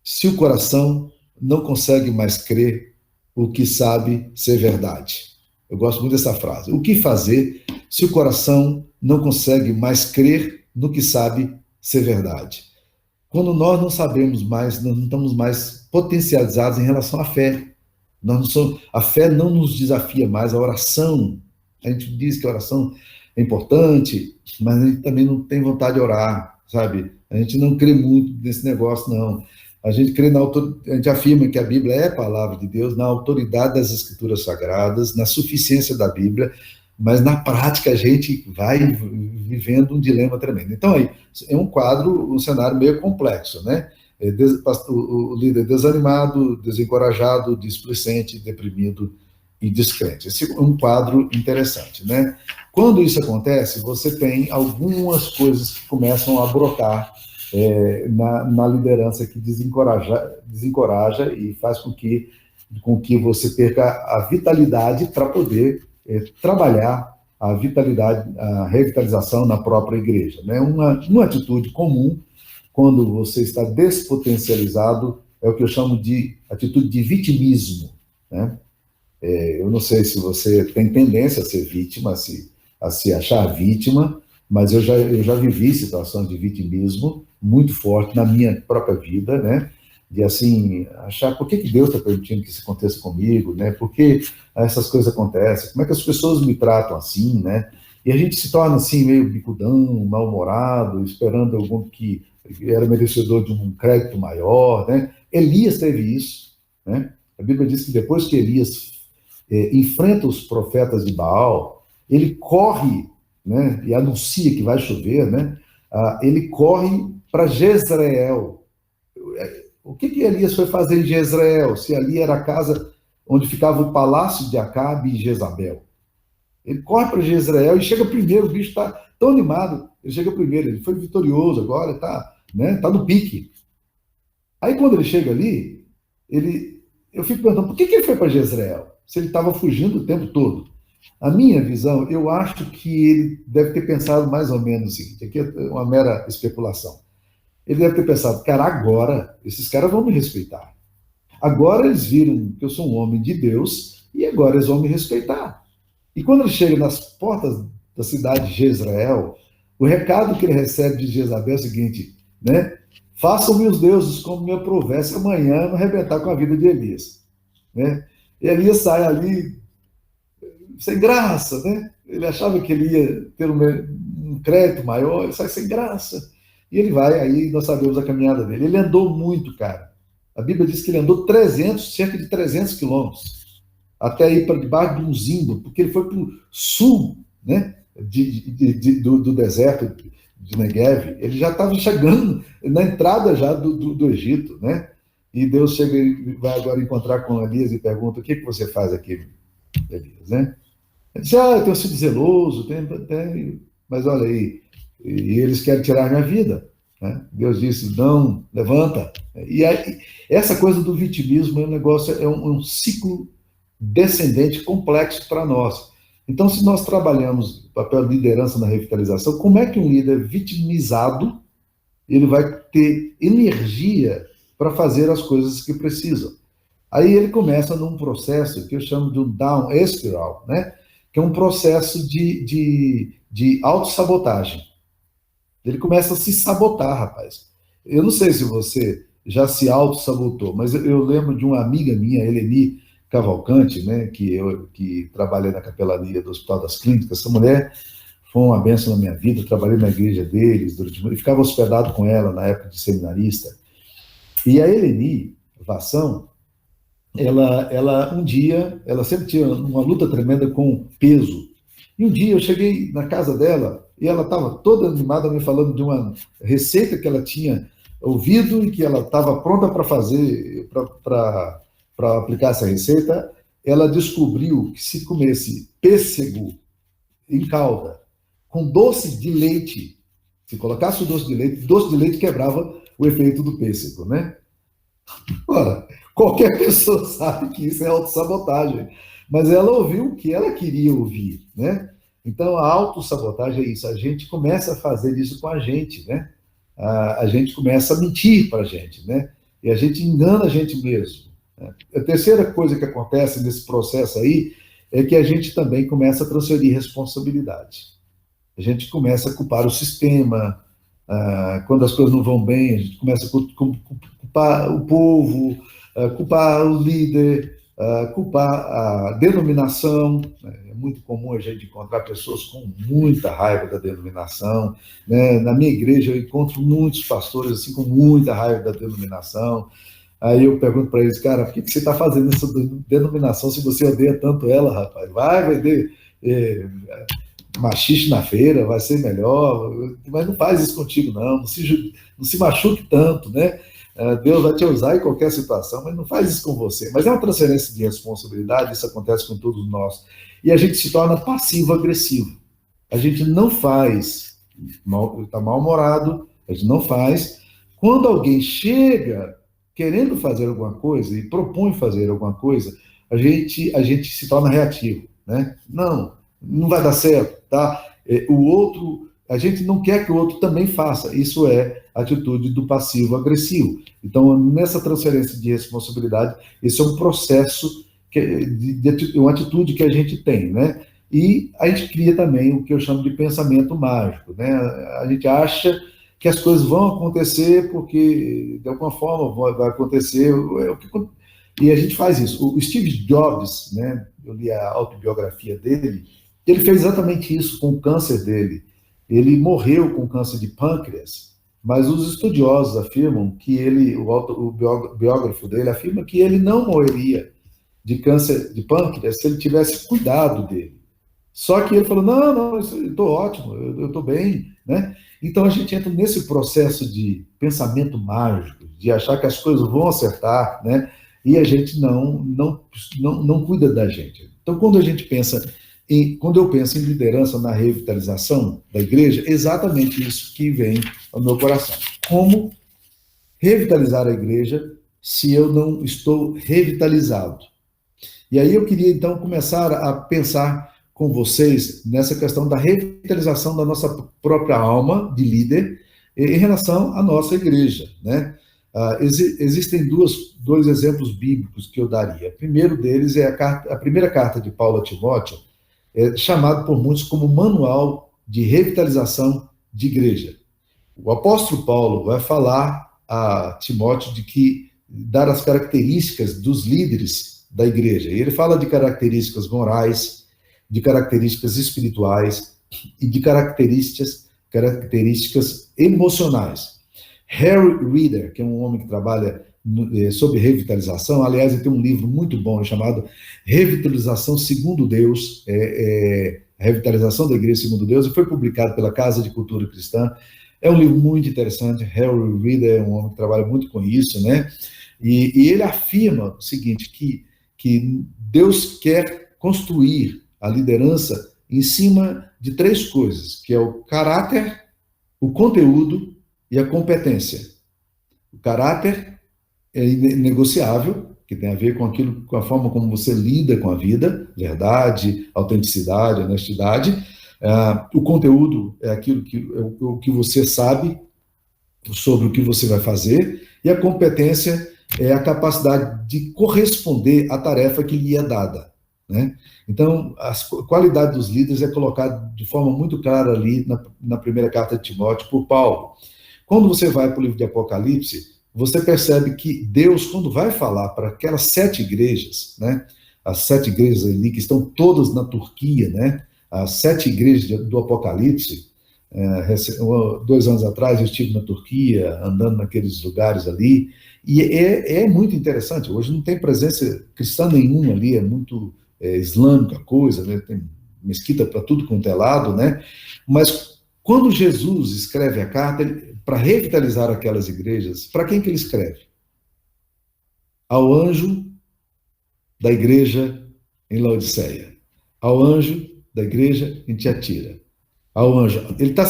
se o coração não consegue mais crer o que sabe ser verdade? Eu gosto muito dessa frase. O que fazer se o coração não consegue mais crer no que sabe ser verdade? Quando nós não sabemos mais, nós não estamos mais potencializados em relação à fé. A fé não nos desafia mais, a oração. A gente diz que a oração é importante, mas a gente também não tem vontade de orar, sabe? A gente não crê muito nesse negócio, não. A gente a gente afirma que a Bíblia é a palavra de Deus, na autoridade das Escrituras Sagradas, na suficiência da Bíblia, mas na prática a gente vai vivendo um dilema tremendo. Então, aí, é um quadro, um cenário meio complexo, né? O líder desanimado, desencorajado, displicente, deprimido e descrente. Esse é um quadro interessante, né? Quando isso acontece, você tem algumas coisas que começam a brotar na liderança, que desencoraja e faz com que você perca a vitalidade para poder trabalhar a revitalização na própria igreja, né? Uma atitude comum quando você está despotencializado é o que eu chamo de atitude de vitimismo, né? Eu não sei se você tem tendência a ser vítima, a se achar vítima, mas eu já vivi situação de vitimismo muito forte na minha própria vida, né? De, assim, achar por que Deus está permitindo que isso aconteça comigo, né? Por que essas coisas acontecem? Como é que as pessoas me tratam assim, né? E a gente se torna, assim, meio bicudão, mal-humorado, esperando algum que era merecedor de um crédito maior, né? Elias teve isso, né? A Bíblia diz que depois que Elias enfrenta os profetas de Baal, ele corre, né, e anuncia que vai chover, né? Ele corre para Jezreel. O que Elias foi fazer em Jezreel, se ali era a casa onde ficava o palácio de Acabe e Jezabel? Ele corre para Jezreel e chega primeiro, o bicho está tão animado, ele chega primeiro, ele foi vitorioso, agora está, né, tá no pique. Aí quando ele chega ali, eu fico perguntando, por que ele foi para Jezreel? Se ele estava fugindo o tempo todo. A minha visão, eu acho que ele deve ter pensado mais ou menos o seguinte, aqui é uma mera especulação. Ele deve ter pensado: cara, agora esses caras vão me respeitar. Agora eles viram que eu sou um homem de Deus e agora eles vão me respeitar. E quando ele chega nas portas da cidade de Jezreel, o recado que ele recebe de Jezabel é o seguinte, né? Façam-me os deuses como me aprouver, se amanhã não arrebentar com a vida de Elias, né? E Elias sai ali sem graça, né? Ele achava que ele ia ter um crédito maior, ele sai sem graça. E ele vai, aí nós sabemos a caminhada dele. Ele andou muito, cara. A Bíblia diz que ele andou cerca de 300 quilômetros, até ir para debaixo de um zimbro, porque ele foi para o sul, né, do deserto de Negev. Ele já estava chegando na entrada já do Egito, né? E Deus chega e vai agora encontrar com Elias e pergunta: o que você faz aqui, Elias, né? Ele diz: eu tenho sido zeloso, mas olha aí, e eles querem tirar minha vida, né? Deus disse, não, levanta. E aí, essa coisa do vitimismo é um negócio, é um ciclo descendente complexo para nós. Então, se nós trabalhamos o papel de liderança na revitalização, como é que um líder vitimizado ele vai ter energia para fazer as coisas que precisam? Aí ele começa num processo que eu chamo de um down spiral, né? Que é um processo de autossabotagem. Ele começa a se sabotar, rapaz. Eu não sei se você já se autossabotou, mas eu lembro de uma amiga minha, Eleni Cavalcante, né, que trabalha na capelania do Hospital das Clínicas. Essa mulher foi uma bênção na minha vida. Eu trabalhei na igreja deles, e ficava hospedado com ela na época de seminarista. E a Eleni Vação, ela um dia, ela sempre tinha uma luta tremenda com peso. E um dia eu cheguei na casa dela e ela estava toda animada me falando de uma receita que ela tinha ouvido e que ela estava pronta para fazer, para aplicar essa receita. Ela descobriu que se comesse pêssego em calda com doce de leite, se colocasse o doce de leite quebrava o efeito do pêssego, né? Ora, qualquer pessoa sabe que isso é autossabotagem, mas ela ouviu o que ela queria ouvir, né? Então, a autossabotagem é isso, a gente começa a fazer isso com a gente, né? A gente começa a mentir para a gente, né? E a gente engana a gente mesmo. Né? A terceira coisa que acontece nesse processo aí é que a gente também começa a transferir responsabilidade. A gente começa a culpar o sistema, quando as coisas não vão bem, a gente começa a culpar o povo, culpar o líder, culpar a denominação. É muito comum a gente encontrar pessoas com muita raiva da denominação, né? Na minha igreja eu encontro muitos pastores assim com muita raiva da denominação. Aí eu pergunto para eles, cara, por que você está fazendo essa denominação se você odeia tanto ela, rapaz? Vai vender machixe na feira, vai ser melhor, mas não faz isso contigo, não se machuque tanto, né? Deus vai te usar em qualquer situação, mas não faz isso com você. Mas é uma transferência de responsabilidade, isso acontece com todos nós. E a gente se torna passivo-agressivo. A gente não faz, está mal-humorado, a gente não faz. Quando alguém chega querendo fazer alguma coisa e propõe fazer alguma coisa, a gente se torna reativo, né? Não vai dar certo, tá? O outro, a gente não quer que o outro também faça. Isso é atitude do passivo-agressivo. Então, nessa transferência de responsabilidade, esse é um processo, uma atitude que a gente tem, né? E a gente cria também o que eu chamo de pensamento mágico, né? A gente acha que as coisas vão acontecer porque, de alguma forma, vai acontecer. E a gente faz isso. O Steve Jobs, né? Eu li a autobiografia dele, ele fez exatamente isso com o câncer dele. Ele morreu com câncer de pâncreas, mas os estudiosos afirmam que o biógrafo dele afirma que ele não morreria de câncer de pâncreas se ele tivesse cuidado dele. Só que ele falou, não, eu estou ótimo, eu estou bem, né? Então a gente entra nesse processo de pensamento mágico, de achar que as coisas vão acertar, né? E a gente não cuida da gente. Então quando eu penso em liderança na revitalização da igreja, é exatamente isso que vem ao meu coração. Como revitalizar a igreja se eu não estou revitalizado? E aí eu queria, então, começar a pensar com vocês nessa questão da revitalização da nossa própria alma de líder em relação à nossa igreja, né? Existem dois exemplos bíblicos que eu daria. O primeiro deles é a primeira carta de Paulo a Timóteo, chamado por muitos como manual de revitalização de igreja. O apóstolo Paulo vai falar a Timóteo dar as características dos líderes da igreja. E ele fala de características morais, de características espirituais e de características emocionais. Harry Reeder, que é um homem que trabalha sobre revitalização, aliás, ele tem um livro muito bom chamado Revitalização Segundo Deus, a Revitalização da Igreja Segundo Deus, e foi publicado pela Casa de Cultura Cristã. É um livro muito interessante. Harry Reeder é um homem que trabalha muito com isso, né? E ele afirma o seguinte, que Deus quer construir a liderança em cima de três coisas, que é o caráter, o conteúdo e a competência. O caráter é inegociável, que tem a ver com aquilo, com a forma como você lida com a vida, verdade, autenticidade, honestidade. O conteúdo é aquilo o que você sabe sobre o que você vai fazer, e a competência é a capacidade de corresponder à tarefa que lhe é dada, né? Então, a qualidade dos líderes é colocada de forma muito clara ali na primeira carta de Timóteo por Paulo. Quando você vai para o livro de Apocalipse, você percebe que Deus, quando vai falar para aquelas 7 igrejas, né, as 7 igrejas ali que estão todas na Turquia, né, as 7 igrejas do Apocalipse, 2 anos atrás eu estive na Turquia, andando naqueles lugares ali, e é muito interessante. Hoje não tem presença cristã nenhuma ali, é muito islâmica a coisa, né, tem mesquita para tudo quanto é lado, né, mas quando Jesus escreve a carta, para revitalizar aquelas igrejas, para quem que ele escreve? Ao anjo da igreja em Laodiceia, ao anjo da igreja em Tiatira, ao anjo. Ele tá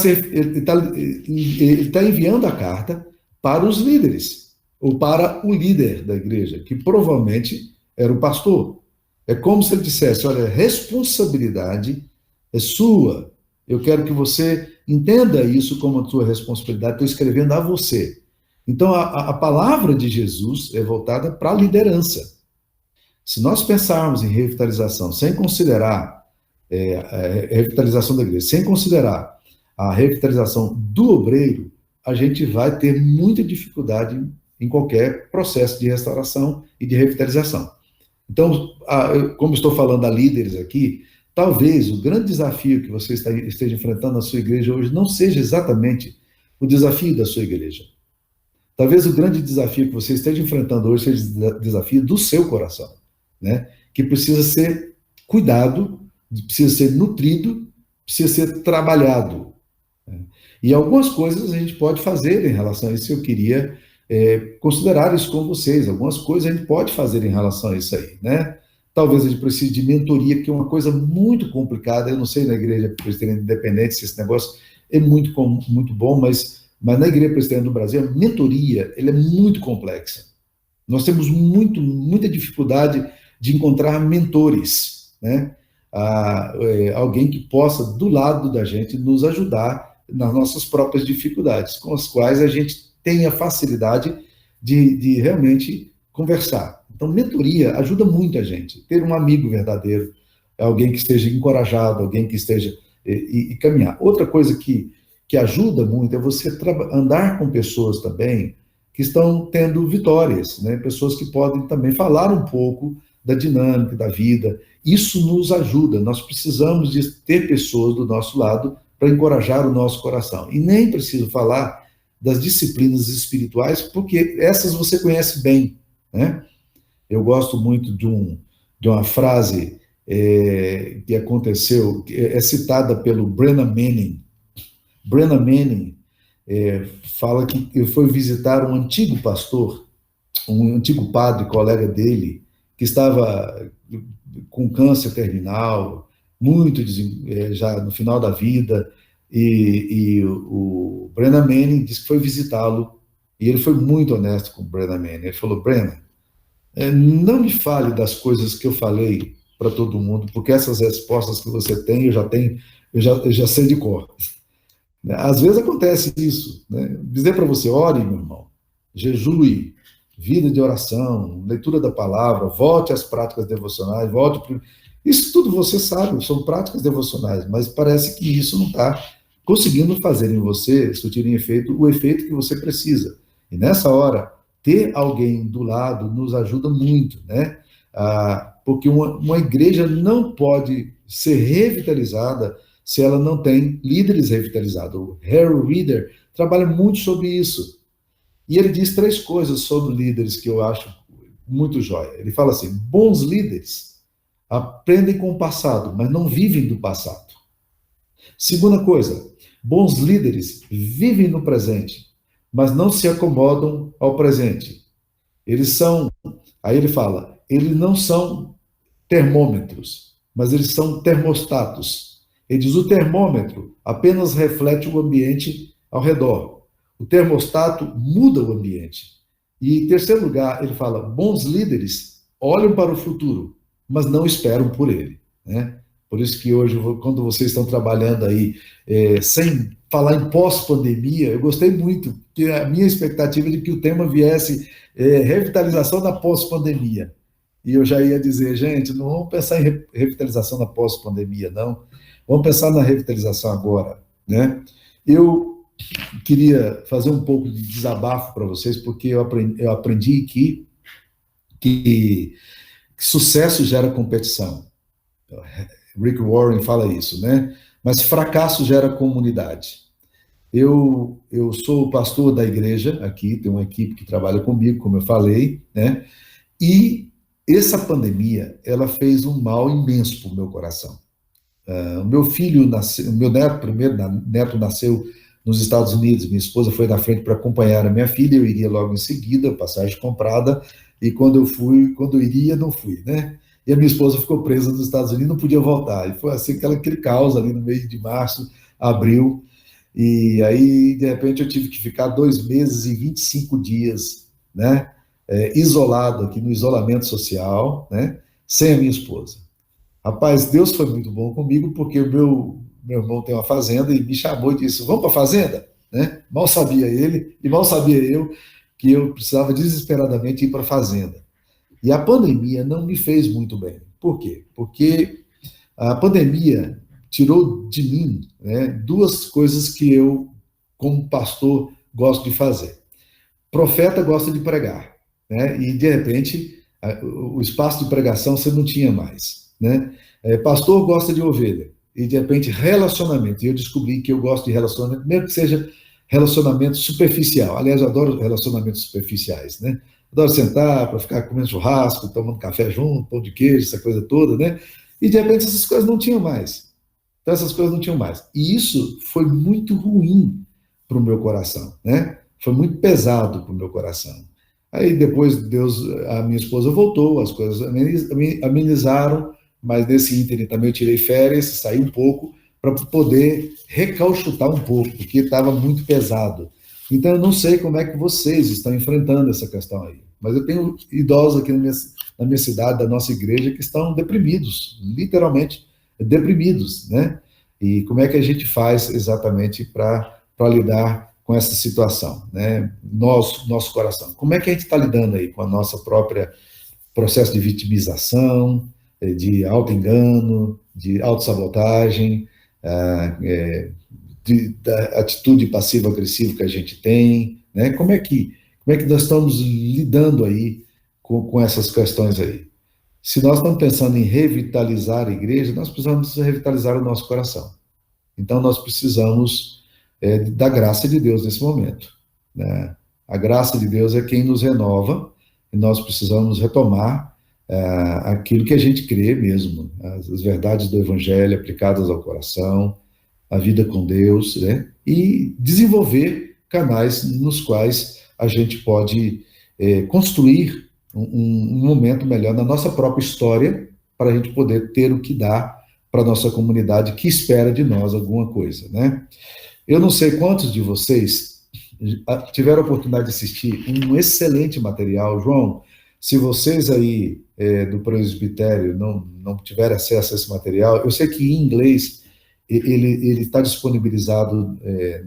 enviando a carta para os líderes, ou para o líder da igreja, que provavelmente era o pastor. É como se ele dissesse, olha, a responsabilidade é sua. Eu quero que você entenda isso como a sua responsabilidade. Estou escrevendo a você. Então, a palavra de Jesus é voltada para a liderança. Se nós pensarmos em revitalização, sem considerar a revitalização da igreja, sem considerar a revitalização do obreiro, a gente vai ter muita dificuldade em qualquer processo de restauração e de revitalização. Então, como estou falando a líderes aqui, talvez o grande desafio que você esteja enfrentando na sua igreja hoje não seja exatamente o desafio da sua igreja. Talvez o grande desafio que você esteja enfrentando hoje seja o desafio do seu coração, né? Que precisa ser cuidado, precisa ser nutrido, precisa ser trabalhado. E algumas coisas a gente pode fazer em relação a isso. Eu queria considerar isso com vocês. Algumas coisas a gente pode fazer em relação a isso aí, né? Talvez a gente precise de mentoria, que é uma coisa muito complicada. Eu não sei na Igreja Presbiteriana Independente se esse negócio é muito bom, mas na Igreja Presbiteriana do Brasil, a mentoria ela é muito complexa. Nós temos muita dificuldade de encontrar mentores, né? Alguém que possa, do lado da gente, nos ajudar nas nossas próprias dificuldades, com as quais a gente tem a facilidade de realmente conversar. Então, mentoria ajuda muito a gente. Ter um amigo verdadeiro, alguém que esteja encorajado, alguém que esteja e caminhar. Outra coisa que ajuda muito é você andar com pessoas também que estão tendo vitórias, né? Pessoas que podem também falar um pouco da dinâmica da vida. Isso nos ajuda. Nós precisamos de ter pessoas do nosso lado para encorajar o nosso coração. E nem preciso falar das disciplinas espirituais, porque essas você conhece bem, né? Eu gosto muito de uma frase que aconteceu, que é citada pelo Brennan Manning. Brennan Manning fala que ele foi visitar um antigo pastor, um antigo padre, colega dele, que estava com câncer terminal, já no final da vida, e o Brennan Manning disse que foi visitá-lo, e ele foi muito honesto com o Brennan Manning. Ele falou, Brennan, não me fale das coisas que eu falei para todo mundo, porque essas respostas que você tem, eu já sei de cor. Às vezes acontece isso, né? Dizer para você, ore, meu irmão, jejue, vida de oração, leitura da palavra, volte às práticas devocionais, isso tudo você sabe, são práticas devocionais, mas parece que isso não está conseguindo fazer em você, surtir em efeito, o efeito que você precisa. E nessa hora, ter alguém do lado nos ajuda muito, né? Porque uma igreja não pode ser revitalizada se ela não tem líderes revitalizados. O Harry Reeder trabalha muito sobre isso. E ele diz 3 coisas sobre líderes que eu acho muito jóia. Ele fala assim, bons líderes aprendem com o passado, mas não vivem do passado. Segunda coisa, bons líderes vivem no presente, mas não se acomodam ao presente. Aí ele fala, eles não são termômetros, mas eles são termostatos. Ele diz, o termômetro apenas reflete o ambiente ao redor. O termostato muda o ambiente. E, em terceiro lugar, ele fala, bons líderes olham para o futuro, mas não esperam por ele, né? Por isso que hoje, quando vocês estão trabalhando aí, sem falar em pós-pandemia, eu gostei muito, porque a minha expectativa é de que o tema viesse revitalização na pós-pandemia. E eu já ia dizer, gente, não vamos pensar em revitalização na pós-pandemia, não. Vamos pensar na revitalização agora, né? Eu queria fazer um pouco de desabafo para vocês, porque eu aprendi que sucesso gera competição. Rick Warren fala isso, né? Mas fracasso gera comunidade. Eu sou o pastor da igreja aqui, tem uma equipe que trabalha comigo, como eu falei, né? E essa pandemia, ela fez um mal imenso para o meu coração. O meu filho nasceu, o meu primeiro neto nasceu nos Estados Unidos, minha esposa foi na frente para acompanhar a minha filha, eu iria logo em seguida, passagem comprada, e quando eu iria, não fui, né? E a minha esposa ficou presa nos Estados Unidos, não podia voltar, e foi assim aquele caos ali no mês de março, abril, e aí, de repente, eu tive que ficar 2 meses e 25 dias, né? Isolado aqui no isolamento social, né? Sem a minha esposa. Rapaz, Deus foi muito bom comigo, porque o meu irmão tem uma fazenda e me chamou e disse, vamos para a fazenda? Né? Mal sabia ele e mal sabia eu que eu precisava desesperadamente ir para a fazenda. E a pandemia não me fez muito bem. Por quê? Porque a pandemia tirou de mim, né, 2 coisas que eu, como pastor, gosto de fazer. Profeta gosta de pregar, né? E, de repente, o espaço de pregação você não tinha mais, né? Pastor gosta de ovelha, e de repente relacionamento, e eu descobri que eu gosto de relacionamento, mesmo que seja relacionamento superficial. Aliás, eu adoro relacionamentos superficiais, né? Adoro sentar para ficar comendo churrasco, tomando café junto, pão de queijo, essa coisa toda, né? E de repente essas coisas não tinham mais. Então essas coisas não tinham mais. E isso foi muito ruim para o meu coração, né? Foi muito pesado para o meu coração. Aí depois a minha esposa voltou, as coisas amenizaram, mas nesse ínterim também eu tirei férias, saí um pouco, para poder recauchutar um pouco, porque estava muito pesado. Então eu não sei como é que vocês estão enfrentando essa questão aí, mas eu tenho idosos aqui na minha cidade, da nossa igreja, que estão deprimidos, literalmente deprimidos, né? E como é que a gente faz exatamente para lidar com essa situação, né? Nosso coração. Como é que a gente está lidando aí com a nossa própria processo de vitimização, de auto-engano, de autossabotagem, da atitude passivo-agressiva que a gente tem, né? Como é que nós estamos lidando aí com essas questões aí? Se nós estamos pensando em revitalizar a igreja, nós precisamos revitalizar o nosso coração. Então, nós precisamos da graça de Deus nesse momento, né? A graça de Deus é quem nos renova, e nós precisamos retomar aquilo que a gente crê mesmo, as verdades do Evangelho aplicadas ao coração, a vida com Deus, né? E desenvolver canais nos quais a gente pode construir um momento melhor na nossa própria história, para a gente poder ter o que dar para a nossa comunidade que espera de nós alguma coisa, né? Eu não sei quantos de vocês tiveram a oportunidade de assistir um excelente material. João, se vocês aí do presbitério não tiverem acesso a esse material, eu sei que em inglês ele está disponibilizado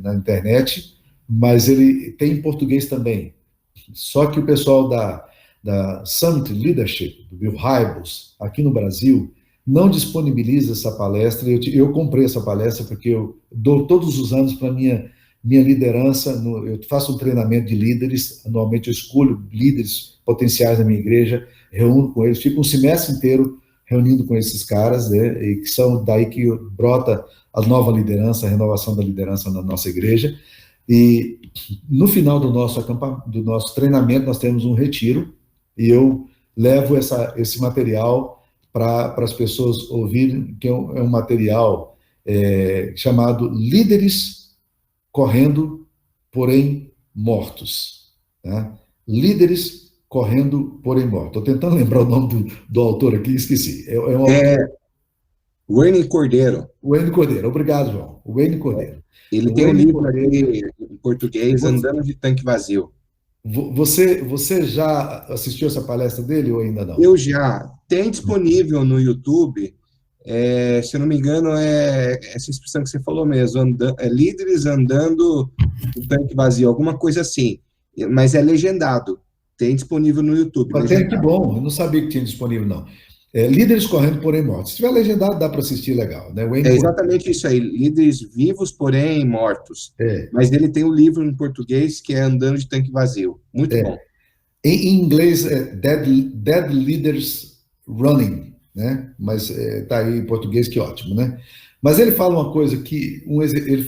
na internet, mas ele tem em português também. Só que o pessoal da Summit Leadership, do Bill Hybels, aqui no Brasil, não disponibiliza essa palestra. Eu comprei essa palestra porque eu dou todos os anos para minha liderança. Eu faço um treinamento de líderes, anualmente eu escolho líderes potenciais da minha igreja, reúno com eles, fico um semestre inteiro reunindo com esses caras, né, e que são daí que brota a nova liderança, a renovação da liderança na nossa igreja. E no final do nosso treinamento, nós temos um retiro, e eu levo esse material para as pessoas ouvirem, que é um material chamado Líderes Correndo, Porém Mortos. Né? Líderes Correndo, Porém Mortos. Estou tentando lembrar o nome do autor aqui, esqueci. Wayne Cordeiro. Wayne Cordeiro, obrigado, João. Wayne Cordeiro. Ele tem um livro aqui em português, Andando de Tanque Vazio. Você já assistiu essa palestra dele ou ainda não? Eu já. Tem disponível no YouTube, se eu não me engano, é essa expressão que você falou mesmo, líderes andando no tanque vazio, alguma coisa assim. Mas é legendado. Tem disponível no YouTube. Que bom, eu não sabia que tinha disponível, não. Líderes correndo, porém mortos. Se tiver legendado, dá para assistir legal, né? É exatamente isso aí, líderes vivos, porém mortos. Mas ele tem um livro em português que é Andando de Tanque Vazio. Muito bom. Em inglês é Dead Leaders Running, né? Mas tá aí em português, que ótimo, né? Mas ele fala uma coisa que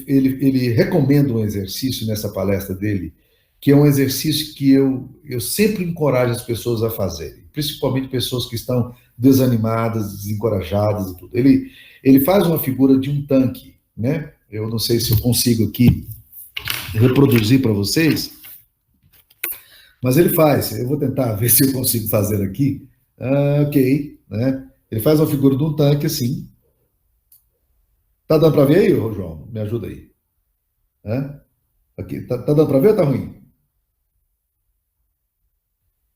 ele recomenda um exercício nessa palestra dele, que é um exercício que eu sempre encorajo as pessoas a fazerem, principalmente pessoas que estão desanimadas, desencorajadas e tudo. Ele faz uma figura de um tanque, né? Eu não sei se eu consigo aqui reproduzir para vocês, mas ele faz. Eu vou tentar ver se eu consigo fazer aqui. Ok, né? Ele faz uma figura de um tanque assim. Tá dando para ver aí, João? Me ajuda aí. Aqui, tá dando para ver ou tá ruim?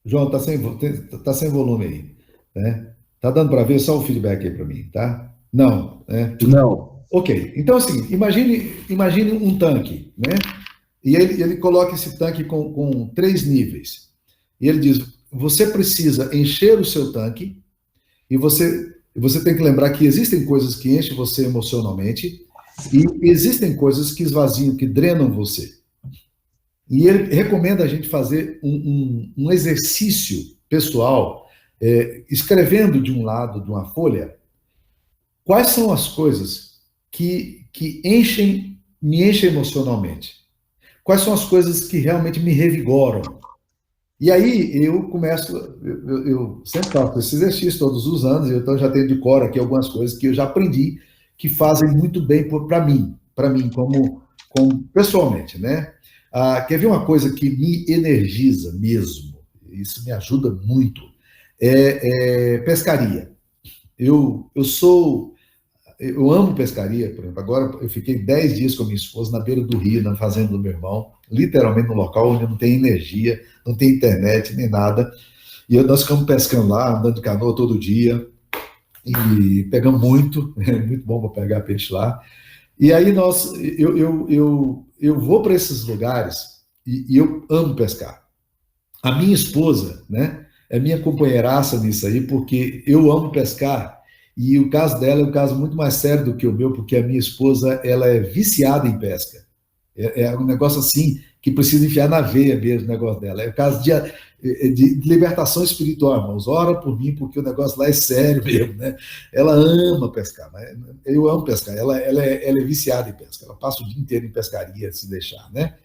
João, tá sem volume aí, né? Tá dando para ver? Só o feedback aí para mim, tá? Não, né? Não. Ok, então é o seguinte, imagine um tanque, né? E ele coloca esse tanque com 3 níveis. E ele diz, você precisa encher o seu tanque, e você tem que lembrar que existem coisas que enchem você emocionalmente, e existem coisas que esvaziam, que drenam você. E ele recomenda a gente fazer um exercício pessoal, escrevendo de um lado de uma folha, quais são as coisas que me enchem emocionalmente. Quais são as coisas que realmente me revigoram. E aí eu começo, eu sempre faço esse exercício todos os anos, então já tenho de cor aqui algumas coisas que eu já aprendi, que fazem muito bem para mim como pessoalmente, né? Quer ver uma coisa que me energiza mesmo? Isso me ajuda muito. Pescaria. Eu amo pescaria, por exemplo. Agora eu fiquei 10 dias com a minha esposa na beira do rio, na fazenda do meu irmão, literalmente no local onde não tem energia, não tem internet, nem nada. E nós ficamos pescando lá, andando de canoa todo dia, e pegamos muito, é muito bom para pegar peixe lá. E aí eu vou para esses lugares e eu amo pescar. A minha esposa, né, é minha companheiraça nisso aí, porque eu amo pescar, e o caso dela é um caso muito mais sério do que o meu, porque a minha esposa, ela é viciada em pesca. É um negócio assim, que precisa enfiar na veia mesmo o negócio dela. É o caso de libertação espiritual, irmãos. Ora por mim, porque o negócio lá é sério mesmo, né? Ela ama pescar, né? Eu amo pescar. Ela é viciada em pesca. Ela passa o dia inteiro em pescaria, se deixar, né?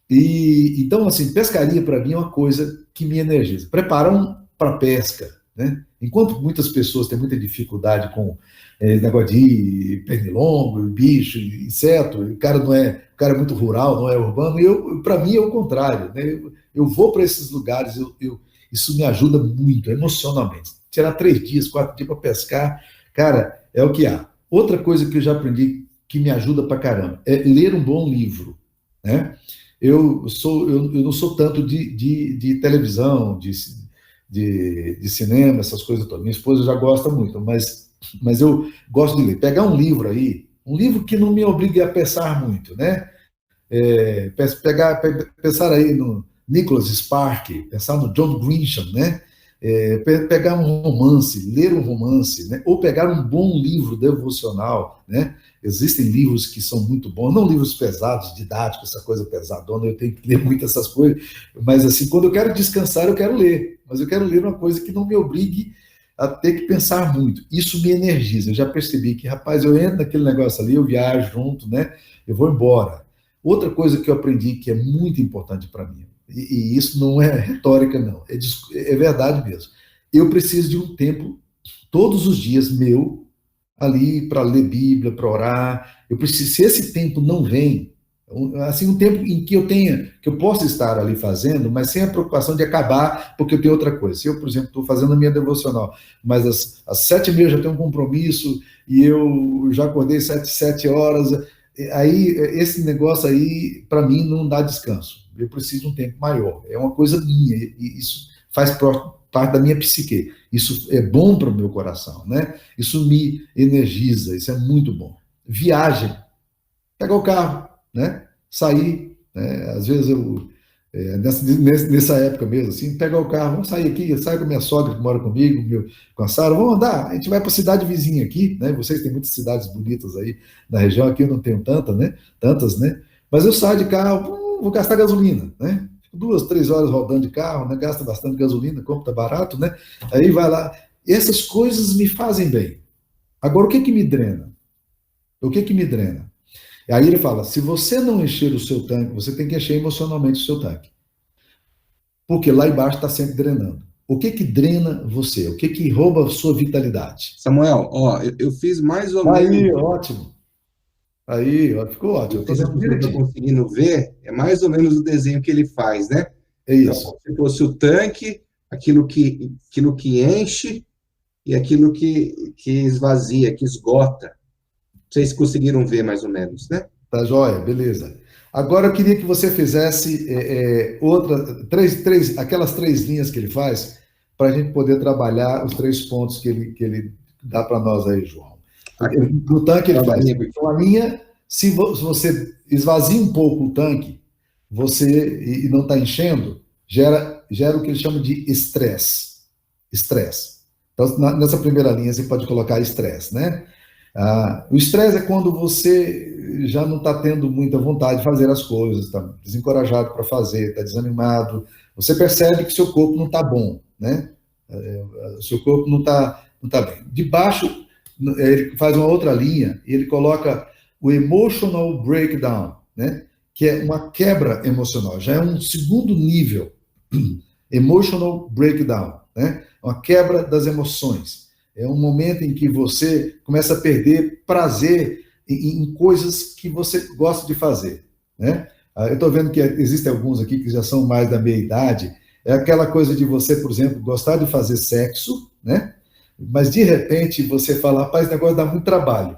E então, assim, pescaria para mim é uma coisa que me energiza. Preparam para pesca, né? Enquanto muitas pessoas têm muita dificuldade com negócio de pernilongo, bicho, inseto, o cara é muito rural, não é urbano, para mim é o contrário, né? Eu vou para esses lugares, isso me ajuda muito, emocionalmente. Tirar 3 dias, 4 dias para pescar, cara, é o que há. Outra coisa que eu já aprendi que me ajuda para caramba é ler um bom livro, né? Eu não sou tanto de televisão, de cinema, essas coisas todas. Minha esposa já gosta muito, mas eu gosto de ler. Pegar um livro aí, um livro que não me obrigue a pensar muito, né? Pensar aí no Nicholas Spark, pensar no John Grisham, né? Pegar um romance, ler um romance, né? Ou pegar um bom livro devocional, né? Existem livros que são muito bons, não livros pesados, didáticos, essa coisa pesadona, eu tenho que ler muito essas coisas, mas assim, quando eu quero descansar, eu quero ler, mas eu quero ler uma coisa que não me obrigue a ter que pensar muito. Isso me energiza. Eu já percebi que, rapaz, eu entro naquele negócio ali, eu viajo junto, né? Eu vou embora. Outra coisa que eu aprendi que é muito importante para mim, e isso não é retórica, não, é verdade mesmo. Eu preciso de um tempo, todos os dias, meu, ali para ler Bíblia, para orar. Eu preciso, se esse tempo não vem, Assim, um tempo em que eu possa estar ali fazendo, mas sem a preocupação de acabar, porque eu tenho outra coisa. Se eu, por exemplo, estou fazendo a minha devocional, mas às 7h30 eu já tenho um compromisso, e eu já acordei 7 horas, aí esse negócio aí, para mim, não dá descanso. Eu preciso de um tempo maior. É uma coisa minha, e isso faz parte da minha psique. Isso é bom para o meu coração, né? Isso me energiza, isso é muito bom. Viagem. Pegar o carro, né? Sair, né? Às vezes nessa época mesmo, assim, pegar o carro, vamos sair aqui, eu saio com a minha sogra que mora comigo, com a Sara, vamos andar, a gente vai para a cidade vizinha aqui, né? Vocês têm muitas cidades bonitas aí na região, aqui eu não tenho tantas, né? Mas eu saio de carro, vou gastar gasolina, né? 2, 3 horas rodando de carro, né? Gasta bastante gasolina, como tá barato, né? Aí vai lá. Essas coisas me fazem bem. Agora, o que me drena? O que me drena? Aí ele fala, se você não encher o seu tanque, você tem que encher emocionalmente o seu tanque. Porque lá embaixo está sempre drenando. O que drena você? O que rouba a sua vitalidade? Samuel, ó, eu fiz mais ou menos... Aí, ótimo. Aí, ficou ótimo. Você está conseguindo ver, é mais ou menos o desenho que ele faz, né? É isso. Então, se fosse o tanque, aquilo que enche e aquilo que esvazia, que esgota. Vocês conseguiram ver mais ou menos, né? Tá joia, beleza. Agora eu queria que você fizesse aquelas 3 linhas que ele faz, para a gente poder trabalhar os 3 pontos que ele dá para nós aí, João. No tanque ele faz uma linha, se você esvazia um pouco o tanque, e não está enchendo, gera o que ele chama de estresse. Então, nessa primeira linha, você pode colocar estresse, né? O estresse é quando você já não está tendo muita vontade de fazer as coisas, está desencorajado para fazer, está desanimado, você percebe que seu corpo não está bom, né? Seu corpo não está bem. Debaixo, ele faz uma outra linha, e ele coloca o emotional breakdown, né? Que é uma quebra emocional, já é um segundo nível, emotional breakdown, né? Uma quebra das emoções. É um momento em que você começa a perder prazer em coisas que você gosta de fazer, né? Eu estou vendo que existem alguns aqui que já são mais da meia idade. É aquela coisa de você, por exemplo, gostar de fazer sexo, né? Mas de repente você fala, rapaz, esse negócio dá muito trabalho.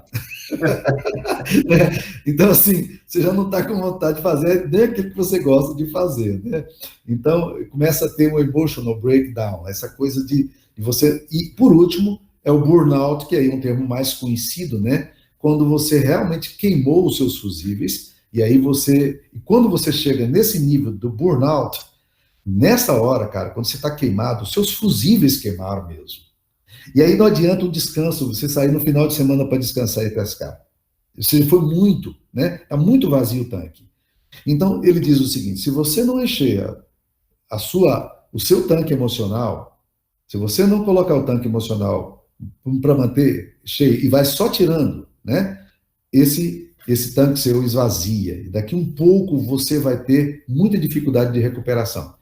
Então, assim, você já não está com vontade de fazer nem aquilo que você gosta de fazer, né? Então, começa a ter um emotional breakdown, essa coisa de você... E, por último, é o burnout, que é um termo mais conhecido, né? Quando você realmente queimou os seus fusíveis, e aí quando você chega nesse nível do burnout, nessa hora, cara, quando você está queimado, os seus fusíveis queimaram mesmo. E aí não adianta o descanso, você sair no final de semana para descansar e pescar. Você foi muito, né? Está muito vazio o tanque. Então, ele diz o seguinte, se você não encher o seu tanque emocional, se você não colocar o tanque emocional para manter cheio e vai só tirando, né? Esse tanque seu esvazia. E daqui um pouco você vai ter muita dificuldade de recuperação.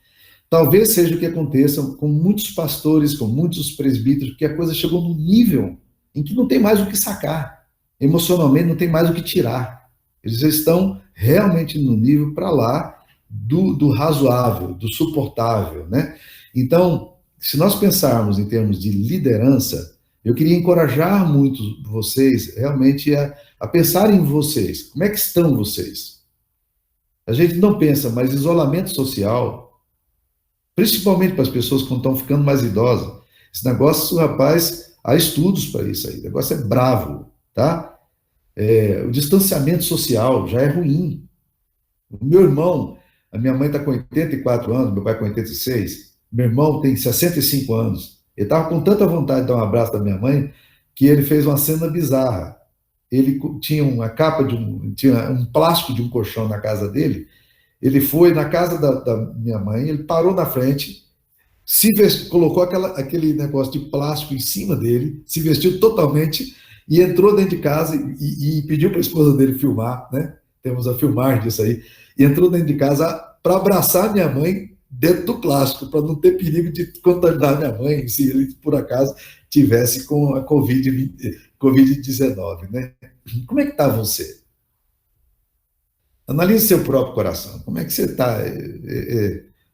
Talvez seja o que aconteça com muitos pastores, com muitos presbíteros, porque a coisa chegou num nível em que não tem mais o que sacar. Emocionalmente não tem mais o que tirar. Eles estão realmente no nível para lá do razoável, do suportável, né? Então, se nós pensarmos em termos de liderança, eu queria encorajar muito vocês realmente a pensar em vocês. Como é que estão vocês? A gente não pensa, mas isolamento social, principalmente para as pessoas que estão ficando mais idosas, esse negócio, rapaz, há estudos para isso aí, o negócio é bravo, tá? O distanciamento social já é ruim. O meu irmão, a minha mãe está com 84 anos, meu pai com 86, meu irmão tem 65 anos, ele estava com tanta vontade de dar um abraço da minha mãe, que ele fez uma cena bizarra. Ele tinha uma capa tinha um plástico de um colchão na casa dele, ele foi na casa da minha mãe, ele parou na frente, colocou aquele negócio de plástico em cima dele, se vestiu totalmente e entrou dentro de casa e pediu para a esposa dele filmar, né? Temos a filmagem disso aí. E entrou dentro de casa para abraçar minha mãe dentro do plástico, para não ter perigo de contaminar minha mãe, se ele, por acaso, tivesse com a Covid-19, né? Como é que está você? Analise seu próprio coração. Como é que você está?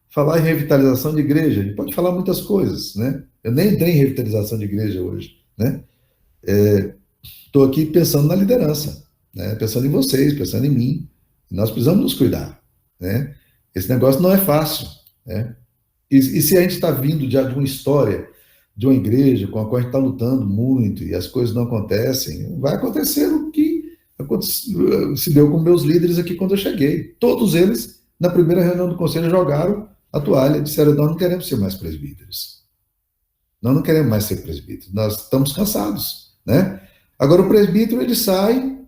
Falar em revitalização de igreja, a gente pode falar muitas coisas, né? Eu nem entrei em revitalização de igreja hoje, né? Estou aqui pensando na liderança, né? Pensando em vocês, pensando em mim. Nós precisamos nos cuidar, né? Esse negócio não é fácil, né? E se a gente está vindo de uma história de uma igreja com a qual a gente está lutando muito e as coisas não acontecem, vai acontecer o que se deu com meus líderes aqui quando eu cheguei. Todos eles, na primeira reunião do conselho, jogaram a toalha e disseram: nós não queremos ser mais presbíteros. Nós não queremos mais ser presbíteros. Nós estamos cansados, né? Agora, o presbítero, ele sai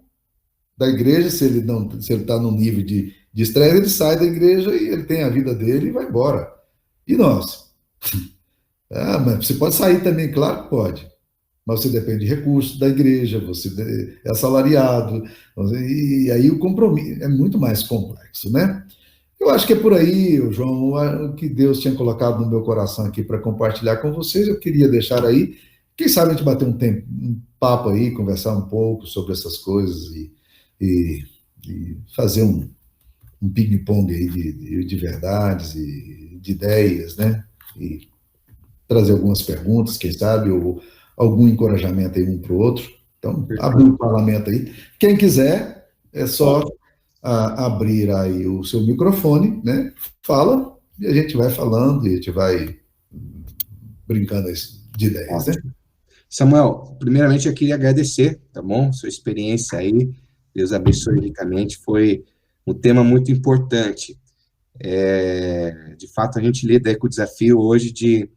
da igreja, se ele está no nível de estresse, ele sai da igreja e ele tem a vida dele e vai embora. E nós? Mas você pode sair também, claro que pode. Mas você depende de recursos da igreja, você é assalariado, e aí o compromisso é muito mais complexo, né? Eu acho que é por aí, João, o que Deus tinha colocado no meu coração aqui para compartilhar com vocês, eu queria deixar aí. Quem sabe a gente bater um papo aí, conversar um pouco sobre essas coisas e fazer um ping-pong aí de verdades e de ideias, né? E trazer algumas perguntas, quem sabe, ou algum encorajamento aí um para o outro. Então, abre o parlamento aí. Quem quiser, é só abrir aí o seu microfone, né? Fala, e a gente vai falando, e a gente vai brincando de ideias, né? Samuel, primeiramente eu queria agradecer, tá bom? Sua experiência aí, Deus abençoe ricamente, foi um tema muito importante. De fato, a gente lida aí com o desafio hoje de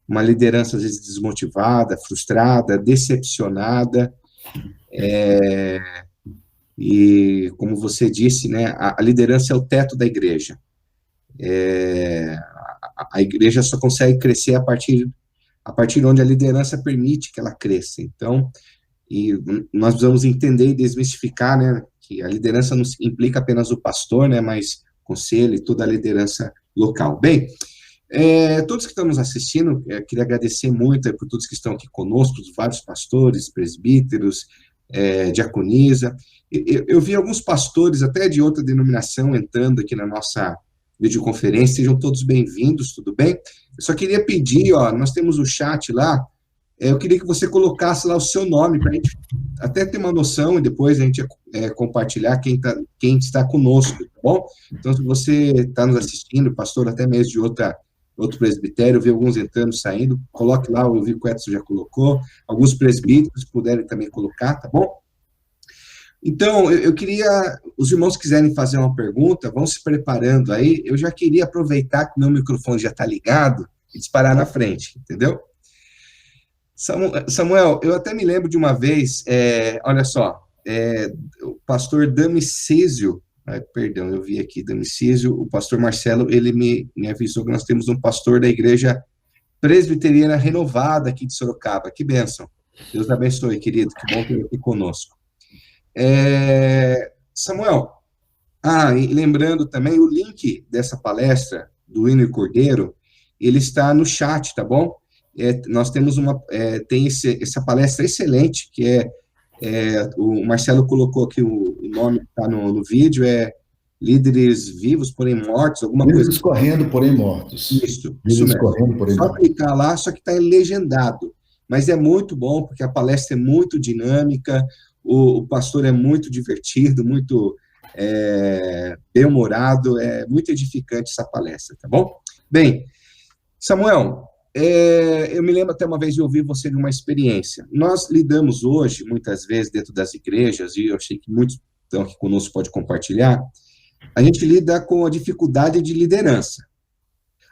uma liderança, às vezes, desmotivada, frustrada, decepcionada, e, como você disse, né, a liderança é o teto da igreja. A igreja só consegue crescer a partir de onde a liderança permite que ela cresça. Então, e nós precisamos entender e desmistificar, né, que a liderança não implica apenas o pastor, né, mas o conselho e toda a liderança local. Bem, todos que estão nos assistindo, queria agradecer muito por todos que estão aqui conosco, os vários pastores, presbíteros, diaconisa. Eu vi alguns pastores, até de outra denominação, entrando aqui na nossa videoconferência. Sejam todos bem-vindos, tudo bem? Eu só queria pedir, nós temos o chat lá, eu queria que você colocasse lá o seu nome, para a gente até ter uma noção, e depois a gente compartilhar quem está conosco, tá bom? Então, se você está nos assistindo, pastor até mesmo de outro presbitério, eu vi alguns entrando, saindo, coloque lá, eu vi que o Edson já colocou, alguns presbíteros puderem também colocar, tá bom? Então, eu queria, os irmãos quiserem fazer uma pergunta, vão se preparando aí, eu já queria aproveitar que meu microfone já está ligado e disparar na frente, entendeu? Samuel, eu até me lembro de uma vez, olha só, o pastor Damicísio, perdão, eu vi aqui, Damicísio, o pastor Marcelo, ele me avisou que nós temos um pastor da igreja presbiteriana renovada aqui de Sorocaba, que bênção, Deus abençoe, querido, que bom ter ele aqui conosco. Samuel, e lembrando também, o link dessa palestra, do Wilner Cordeiro, ele está no chat, tá bom? Nós temos tem essa palestra excelente, que o Marcelo colocou aqui o nome que está no vídeo, Líderes Vivos, porém Mortos, alguma coisa. Líderes Correndo, porém Mortos. Isso mesmo. Correndo, porém só clicar lá, só que está legendado. Mas é muito bom, porque a palestra é muito dinâmica, o pastor é muito divertido, muito bem-humorado, é muito edificante essa palestra, tá bom? Bem, Samuel, eu me lembro até uma vez de ouvir você de uma experiência. Nós lidamos hoje, muitas vezes, dentro das igrejas, e eu achei que muitos estão aqui conosco podem compartilhar, a gente lida com a dificuldade de liderança.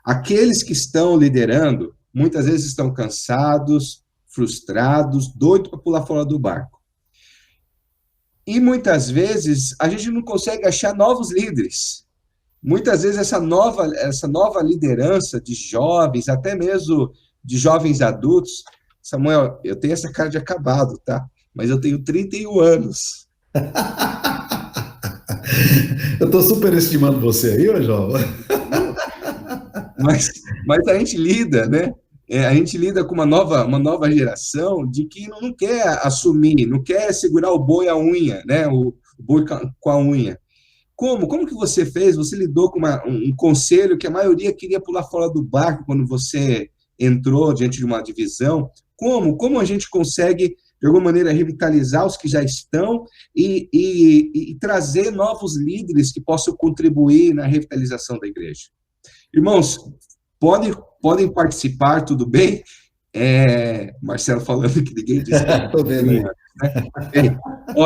Aqueles que estão liderando, muitas vezes estão cansados, frustrados, doidos para pular fora do barco. E muitas vezes a gente não consegue achar novos líderes. Muitas vezes essa nova liderança de jovens, até mesmo de jovens adultos, Samuel, eu tenho essa cara de acabado, tá? Mas eu tenho 31 anos. Eu estou superestimando você aí, ô João. Mas a gente lida, né? A gente lida com uma nova geração de que não quer assumir, não quer segurar o boi à unha, né? O boi com a unha. Como que você fez? Você lidou com um conselho que a maioria queria pular fora do barco quando você entrou diante de uma divisão. Como a gente consegue, de alguma maneira, revitalizar os que já estão e trazer novos líderes que possam contribuir na revitalização da igreja? Irmãos, podem participar, tudo bem? Marcelo falando que ninguém disse. Estou vendo aí.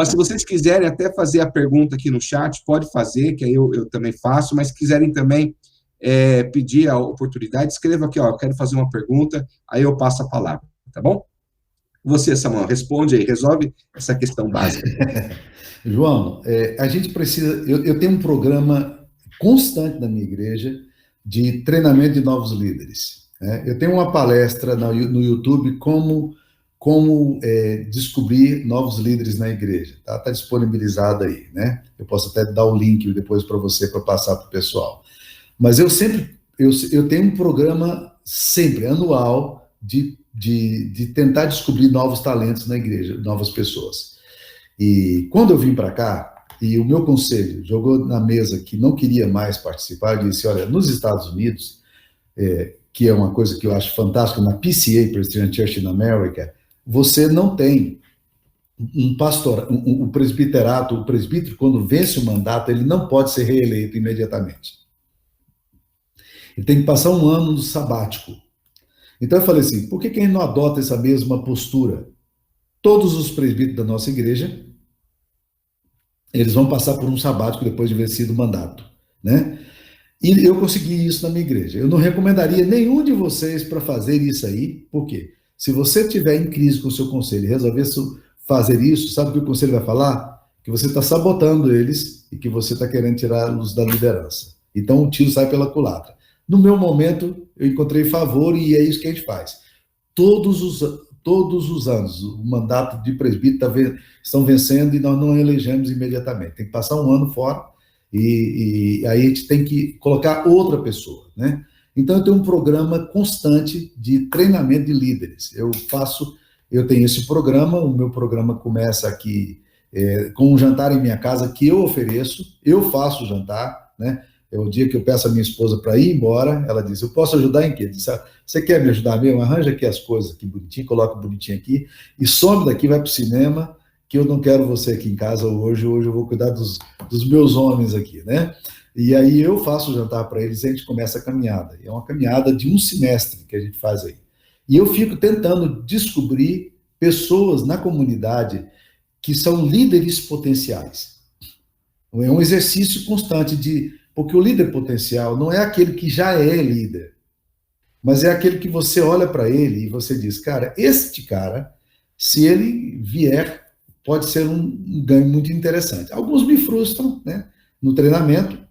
Se vocês quiserem até fazer a pergunta aqui no chat, pode fazer, que aí eu também faço, mas se quiserem também pedir a oportunidade, escreva aqui, eu quero fazer uma pergunta, aí eu passo a palavra, tá bom? Você, Samuel, responde aí, resolve essa questão básica. João, a gente precisa... Eu tenho um programa constante na minha igreja de treinamento de novos líderes. Eu tenho uma palestra no YouTube como descobrir novos líderes na igreja. Tá disponibilizado aí, né? Eu posso até dar o link depois para você, para passar para o pessoal. Mas eu tenho um programa sempre, anual, de tentar descobrir novos talentos na igreja, novas pessoas. E quando eu vim para cá, e o meu conselho jogou na mesa que não queria mais participar, eu disse, olha, nos Estados Unidos, que é uma coisa que eu acho fantástica, na PCA, Presbyterian Church in America, você não tem um pastor, o presbiterato, o presbítero, quando vence o mandato, ele não pode ser reeleito imediatamente. Ele tem que passar um ano no sabático. Então eu falei assim, por que a gente não adota essa mesma postura? Todos os presbíteros da nossa igreja, eles vão passar por um sabático depois de vencido o mandato, né? E eu consegui isso na minha igreja. Eu não recomendaria nenhum de vocês para fazer isso aí, por quê? Se você estiver em crise com o seu conselho e resolver fazer isso, sabe o que o conselho vai falar? Que você está sabotando eles e que você está querendo tirá-los da liderança. Então o tiro sai pela culatra. No meu momento, eu encontrei favor e é isso que a gente faz. Todos os anos, o mandato de presbítero estão vencendo e nós não elegemos imediatamente. Tem que passar um ano fora e aí a gente tem que colocar outra pessoa, né? Então, eu tenho um programa constante de treinamento de líderes. Eu tenho esse programa, o meu programa começa aqui com um jantar em minha casa que eu ofereço, eu faço o jantar, né? É o dia que eu peço a minha esposa para ir embora, ela diz, eu posso ajudar em quê? Diz, você quer me ajudar mesmo? Arranja aqui as coisas, aqui bonitinho, coloca bonitinho aqui, e some daqui, vai para o cinema, que eu não quero você aqui em casa hoje eu vou cuidar dos meus homens aqui, né? E aí eu faço o jantar para eles e a gente começa a caminhada. É uma caminhada de um semestre que a gente faz aí. E eu fico tentando descobrir pessoas na comunidade que são líderes potenciais. É um exercício constante porque o líder potencial não é aquele que já é líder, mas é aquele que você olha para ele e você diz, cara, este cara, se ele vier, pode ser um ganho muito interessante. Alguns me frustram, né, no treinamento,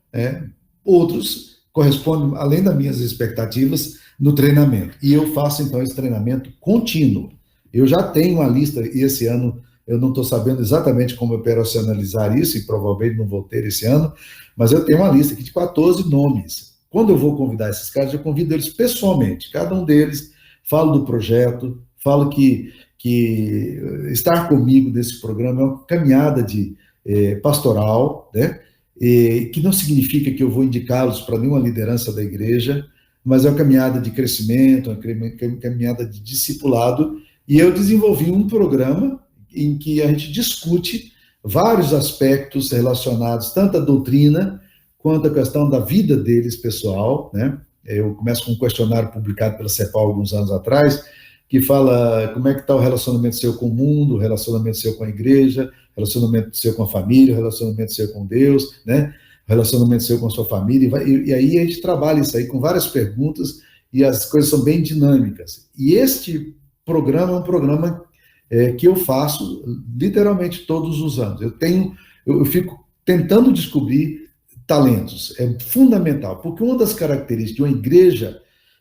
outros correspondem, além das minhas expectativas, no treinamento. E eu faço, então, esse treinamento contínuo. Eu já tenho uma lista, e esse ano eu não estou sabendo exatamente como operacionalizar isso, e provavelmente não vou ter esse ano, mas eu tenho uma lista aqui de 14 nomes. Quando eu vou convidar esses caras, eu convido eles pessoalmente, cada um deles, falo do projeto, falo que estar comigo nesse programa é uma caminhada pastoral, né? Que não significa que eu vou indicá-los para nenhuma liderança da igreja, mas é uma caminhada de crescimento, uma caminhada de discipulado, e eu desenvolvi um programa em que a gente discute vários aspectos relacionados, tanto à doutrina, quanto à questão da vida deles pessoal, né? Eu começo com um questionário publicado pela CEPAL alguns anos atrás, que fala como é que está o relacionamento seu com o mundo, o relacionamento seu com a igreja, relacionamento seu com a família, relacionamento seu com Deus, né? Relacionamento seu com a sua família, e aí a gente trabalha isso aí com várias perguntas, e as coisas são bem dinâmicas. E este programa é um programa que eu faço literalmente todos os anos. Eu fico tentando descobrir talentos, é fundamental, porque uma das características de uma igreja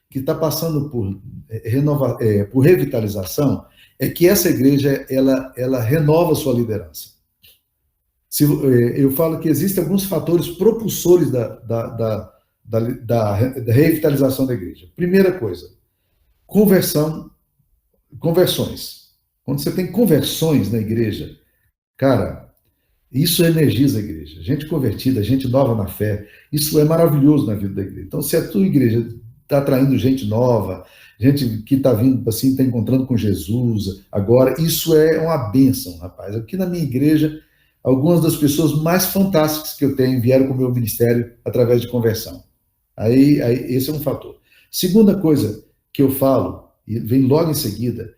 que está passando por revitalização é que essa igreja ela renova sua liderança. Eu falo que existem alguns fatores propulsores da revitalização da igreja. Primeira coisa, conversões. Quando você tem conversões na igreja, cara, Isso energiza a igreja. Gente convertida, gente nova na fé, isso é maravilhoso na vida da igreja. Então, se a tua igreja está atraindo gente nova, gente que está vindo assim, está encontrando com Jesus agora, isso é uma bênção, rapaz. Aqui na minha igreja, algumas das pessoas mais fantásticas que eu tenho vieram com o meu ministério através de conversão. Aí esse é um fator. Segunda coisa que eu falo, e vem logo em seguida,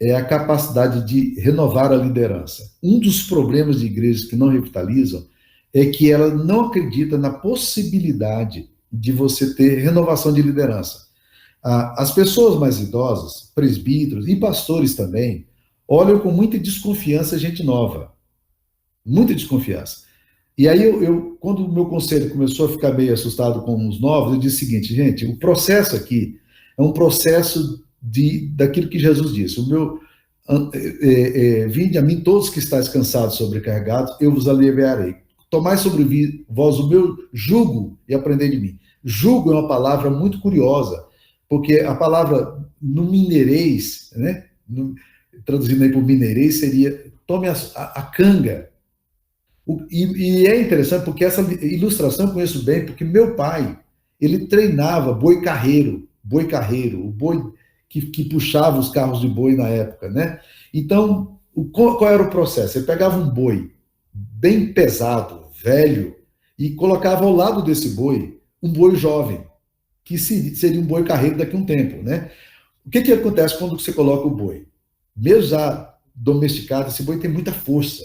é a capacidade de renovar a liderança. Um dos problemas de igrejas que não revitalizam é que ela não acredita na possibilidade de você ter renovação de liderança. As pessoas mais idosas, presbíteros e pastores também, olham com muita desconfiança a gente nova. Muita desconfiança. E aí, quando o meu conselho começou a ficar meio assustado com os novos, eu disse o seguinte, gente, o processo aqui é um processo daquilo que Jesus disse. Vinde a mim todos que estáis cansados, sobrecarregados, eu vos aliviarei. Tomai sobre vós o meu jugo e aprendei de mim. Jugo é uma palavra muito curiosa, porque a palavra no mineirês, né, traduzindo aí por mineirês, seria tome a canga. E é interessante porque essa ilustração eu conheço bem, porque meu pai, ele treinava boi carreiro, o boi que puxava os carros de boi na época, né? Então, qual era o processo? Ele pegava um boi bem pesado, velho, e colocava ao lado desse boi um boi jovem, que seria um boi carreiro daqui a um tempo, né? O que acontece quando você coloca o boi? Mesmo já domesticado, esse boi tem muita força,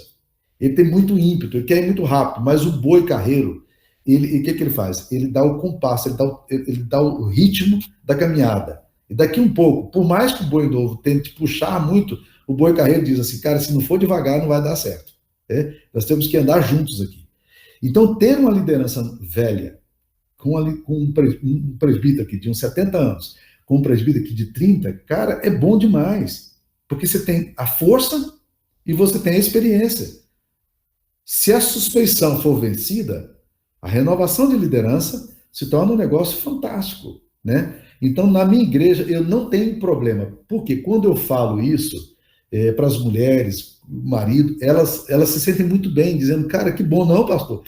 ele tem muito ímpeto, ele quer ir muito rápido, mas o boi carreiro, o que ele faz? Ele dá o compasso, ele dá o ritmo da caminhada. E daqui um pouco, por mais que o boi novo tente puxar muito, o boi carreiro diz assim, cara, se não for devagar, não vai dar certo. Nós temos que andar juntos aqui. Então, ter uma liderança velha, com um presbítero aqui de uns 70 anos, com um presbítero aqui de 30, cara, é bom demais. Porque você tem a força e você tem a experiência. Se a suspeição for vencida, a renovação de liderança se torna um negócio fantástico, né? Então, na minha igreja, eu não tenho problema, porque quando eu falo isso para as mulheres, o marido, elas se sentem muito bem, dizendo, cara, que bom, não, pastor,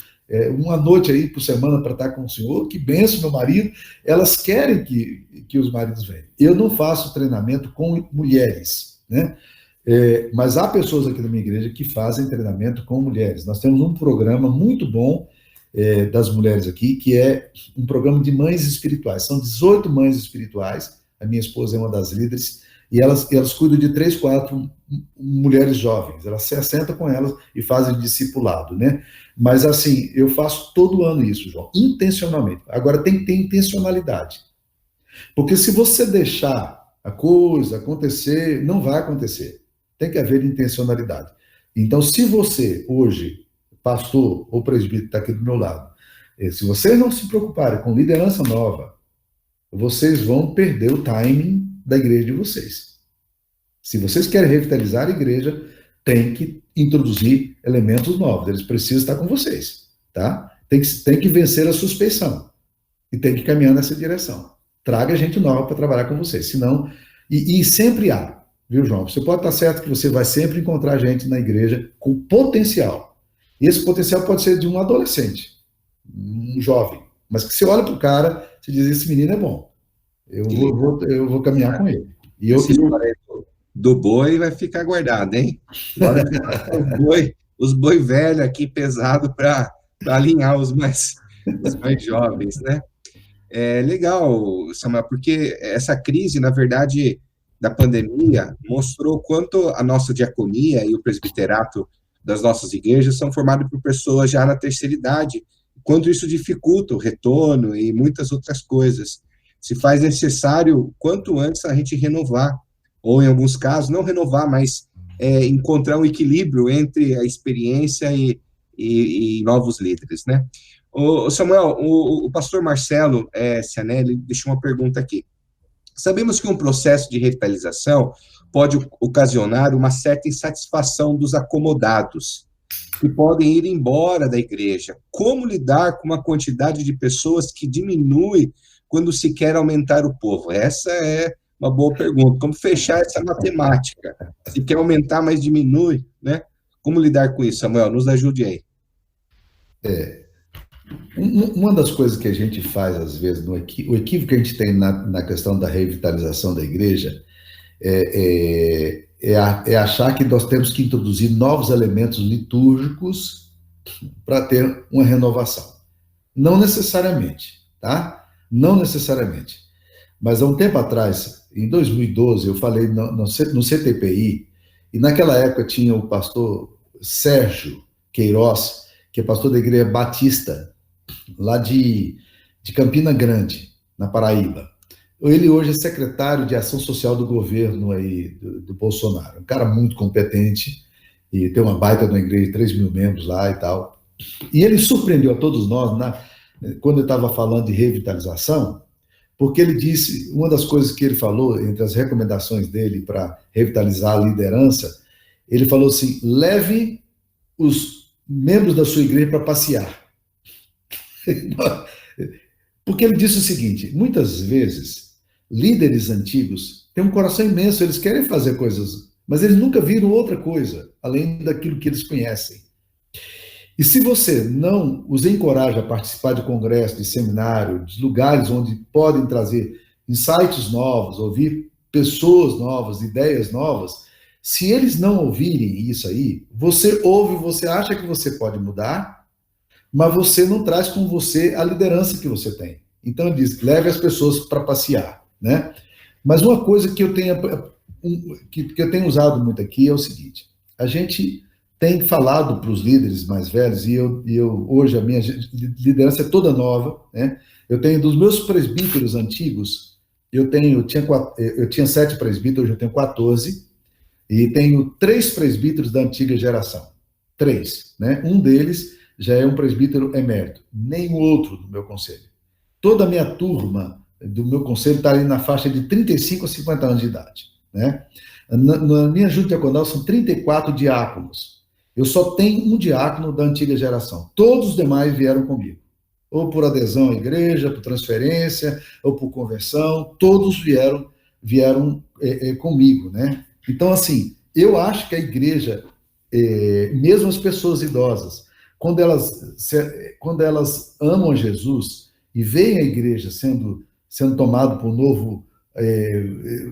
uma noite aí por semana para estar com o senhor, que benção, meu marido, elas querem que os maridos venham. Eu não faço treinamento com mulheres, né? Mas há pessoas aqui na minha igreja que fazem treinamento com mulheres. Nós temos um programa muito bom das mulheres aqui, que é um programa de mães espirituais. São 18 mães espirituais, a minha esposa é uma das líderes, e elas cuidam de 3, 4 mulheres jovens. Elas se assentam com elas e fazem discipulado, né? Mas, assim, eu faço todo ano isso, João, intencionalmente. Agora, tem que ter intencionalidade. Porque se você deixar a coisa acontecer, não vai acontecer. Tem que haver intencionalidade. Então, se você, hoje, pastor ou presbítero, está aqui do meu lado, se vocês não se preocuparem com liderança nova, vocês vão perder o timing da igreja de vocês. Se vocês querem revitalizar a igreja, tem que introduzir elementos novos. Eles precisam estar com vocês, tá? Tem que vencer a suspeição. E tem que caminhar nessa direção. Traga gente nova para trabalhar com vocês. Senão, e sempre há, viu, João? Você pode estar certo que você vai sempre encontrar gente na igreja com potencial. E esse potencial pode ser de um adolescente, um jovem, mas que você olha para o cara, você diz, esse menino é bom, eu vou caminhar com ele. E do boi vai ficar guardado, hein? Agora os boi velhos aqui pesado para alinhar os mais jovens, né? É legal, Samuel, porque essa crise, na verdade, da pandemia, mostrou quanto a nossa diaconia e o presbiterato das nossas igrejas são formados por pessoas já na terceira idade, quanto isso dificulta o retorno e muitas outras coisas. Se faz necessário, quanto antes, a gente renovar, ou em alguns casos, não renovar, mas encontrar um equilíbrio entre a experiência e novos líderes, né? Samuel, o pastor Marcelo Cianelli deixou uma pergunta aqui. Sabemos que um processo de revitalização pode ocasionar uma certa insatisfação dos acomodados, que podem ir embora da igreja. Como lidar com uma quantidade de pessoas que diminui quando se quer aumentar o povo? Essa é uma boa pergunta. Como fechar essa matemática? Se quer aumentar, mas diminui, né? Como lidar com isso, Samuel? Nos ajude aí. Uma das coisas que a gente faz, às vezes, o equívoco que a gente tem na questão da revitalização da igreja é achar que nós temos que introduzir novos elementos litúrgicos para ter uma renovação. Não necessariamente, tá? Não necessariamente. Mas há um tempo atrás, em 2012, eu falei no CTPI, e naquela época tinha o pastor Sérgio Queiroz, que é pastor da Igreja Batista, lá de Campina Grande, na Paraíba. Ele hoje é secretário de Ação Social do governo aí do Bolsonaro. Um cara muito competente, e tem uma baita na igreja de 3 mil membros lá e tal. E ele surpreendeu a todos nós, quando eu estava falando de revitalização, porque ele disse, uma das coisas que ele falou, entre as recomendações dele para revitalizar a liderança, ele falou assim: leve os membros da sua igreja para passear. Porque ele disse o seguinte: muitas vezes, líderes antigos têm um coração imenso, eles querem fazer coisas, mas eles nunca viram outra coisa, além daquilo que eles conhecem. E se você não os encoraja a participar de congresso, de seminário, de lugares onde podem trazer insights novos, ouvir pessoas novas, ideias novas, se eles não ouvirem isso aí, você ouve, você acha que você pode mudar, mas você não traz com você a liderança que você tem. Então ele diz, leve as pessoas para passear, né? Mas uma coisa que eu tenho usado muito aqui é o seguinte: a gente tem falado para os líderes mais velhos, e eu hoje a minha liderança é toda nova, né? Eu tenho dos meus presbíteros antigos, eu tinha 7 presbíteros, hoje eu tenho 14, e tenho 3 presbíteros da antiga geração. 3, né? Um deles já é um presbítero emérito, nenhum outro do meu conselho. Toda a minha turma do meu conselho está ali na faixa de 35 a 50 anos de idade, né? Na minha junta diaconal são 34 diáconos. Eu só tenho um diácono da antiga geração. Todos os demais vieram comigo. Ou por adesão à igreja, por transferência, ou por conversão. Todos vieram comigo, né? Então, assim, eu acho que a igreja, mesmo as pessoas idosas, quando elas amam Jesus e veem a igreja sendo tomada por um novo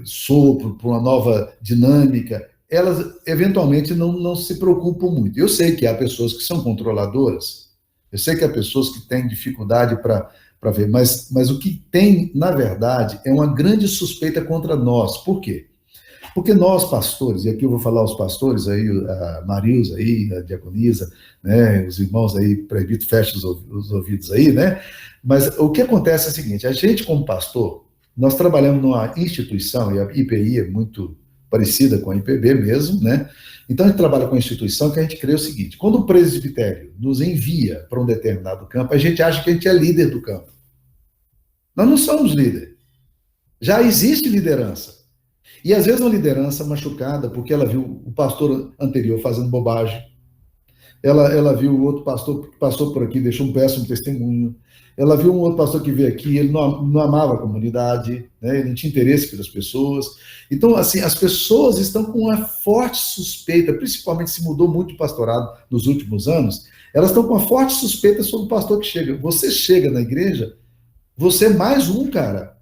sopro, por uma nova dinâmica, elas eventualmente não se preocupam muito. Eu sei que há pessoas que são controladoras, eu sei que há pessoas que têm dificuldade para ver, mas o que tem, na verdade, é uma grande suspeita contra nós. Por quê? Porque nós, pastores, e aqui eu vou falar os pastores aí, a Marilza aí, a diaconisa, né, os irmãos aí, presbítero, fecha os ouvidos aí, né? Mas o que acontece é o seguinte: a gente, como pastor, nós trabalhamos numa instituição, e a IPI é muito parecida com a IPB mesmo, né? Então a gente trabalha com a instituição que a gente crê o seguinte: quando o presbitério nos envia para um determinado campo, a gente acha que a gente é líder do campo. Nós não somos líder. Já existe liderança. E às vezes uma liderança machucada, porque ela viu o pastor anterior fazendo bobagem, ela viu o outro pastor que passou por aqui, deixou um péssimo testemunho, ela viu um outro pastor que veio aqui, ele não amava a comunidade, né? Ele não tinha interesse pelas pessoas. Então, assim, as pessoas estão com uma forte suspeita, principalmente se mudou muito o pastorado nos últimos anos, elas estão com uma forte suspeita sobre o pastor que chega. Você chega na igreja, você é mais um, cara,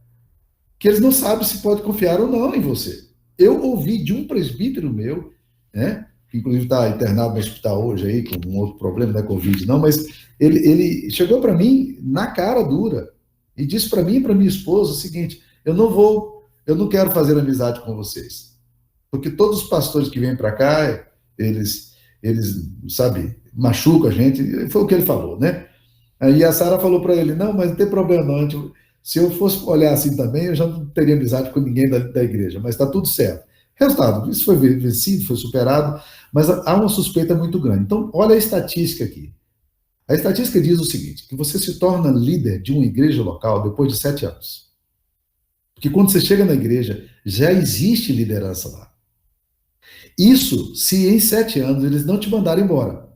que eles não sabem se pode confiar ou não em você. Eu ouvi de um presbítero meu, né, que inclusive está internado no hospital hoje aí, com um outro problema, não é Covid não, mas ele chegou para mim na cara dura e disse para mim e para minha esposa o seguinte: eu não quero fazer amizade com vocês, porque todos os pastores que vêm para cá, eles, sabe, machucam a gente. Foi o que ele falou, né? Aí a Sara falou para ele: não, mas não tem problema não, se eu fosse olhar assim também, eu já não teria amizade com ninguém da igreja, mas está tudo certo. Resultado, isso foi vencido, foi superado, mas há uma suspeita muito grande. Então, olha a estatística aqui. A estatística diz o seguinte: que você se torna líder de uma igreja local depois de 7 anos. Porque quando você chega na igreja, já existe liderança lá. Isso se em 7 anos eles não te mandarem embora,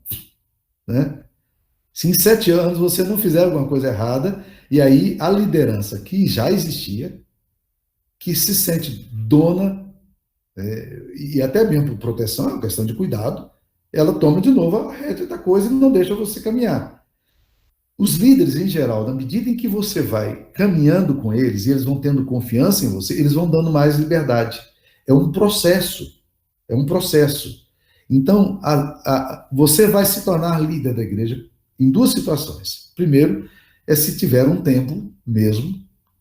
né? Se em 7 anos você não fizer alguma coisa errada, e aí a liderança que já existia, que se sente dona, e até mesmo por proteção, é uma questão de cuidado, ela toma de novo a rédea da coisa e não deixa você caminhar. Os líderes, em geral, na medida em que você vai caminhando com eles e eles vão tendo confiança em você, eles vão dando mais liberdade. É um processo. É um processo. Então, você vai se tornar líder da igreja em duas situações. Primeiro, é se tiver um tempo mesmo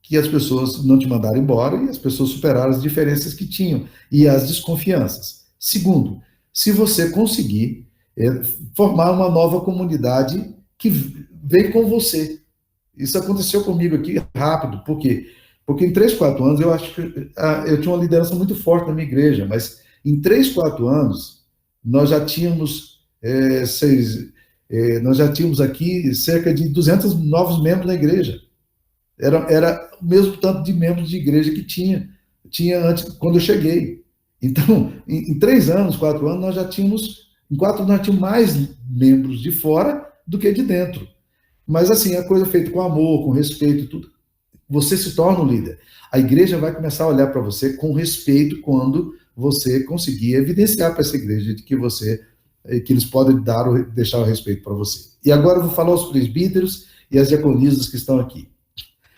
que as pessoas não te mandaram embora e as pessoas superaram as diferenças que tinham e as desconfianças. Segundo, se você conseguir formar uma nova comunidade que vem com você. Isso aconteceu comigo aqui rápido. Por quê? Porque em 3, 4 anos eu acho que eu tinha uma liderança muito forte na minha igreja, mas em 3, 4 anos nós já tínhamos nós já tínhamos aqui cerca de 200 novos membros na igreja. Era o mesmo tanto de membros de igreja que tinha antes, quando eu cheguei. Então, em 3 anos, 4 anos, nós já tínhamos, em 4 anos, nós tínhamos mais membros de fora do que de dentro. Mas, assim, a coisa feita com amor, com respeito e tudo, você se torna um líder. A igreja vai começar a olhar para você com respeito quando você conseguir evidenciar para essa igreja de que eles podem deixar o respeito para você. E agora eu vou falar aos presbíteros e às diaconisas que estão aqui.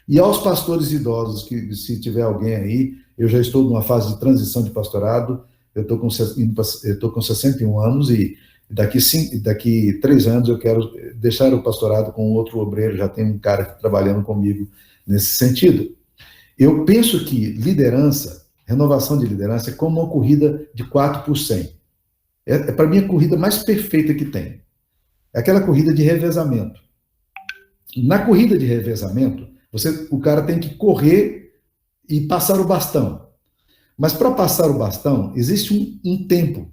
E aos pastores idosos, que se tiver alguém aí, eu já estou numa fase de transição de pastorado, eu estou com 61 anos e daqui 3 anos eu quero deixar o pastorado com outro obreiro, já tem um cara trabalhando comigo nesse sentido. Eu penso que liderança, renovação de liderança, é como uma corrida de 4 por 100. Para mim, a corrida mais perfeita que tem. É aquela corrida de revezamento. Na corrida de revezamento, o cara tem que correr e passar o bastão. Mas para passar o bastão, existe um tempo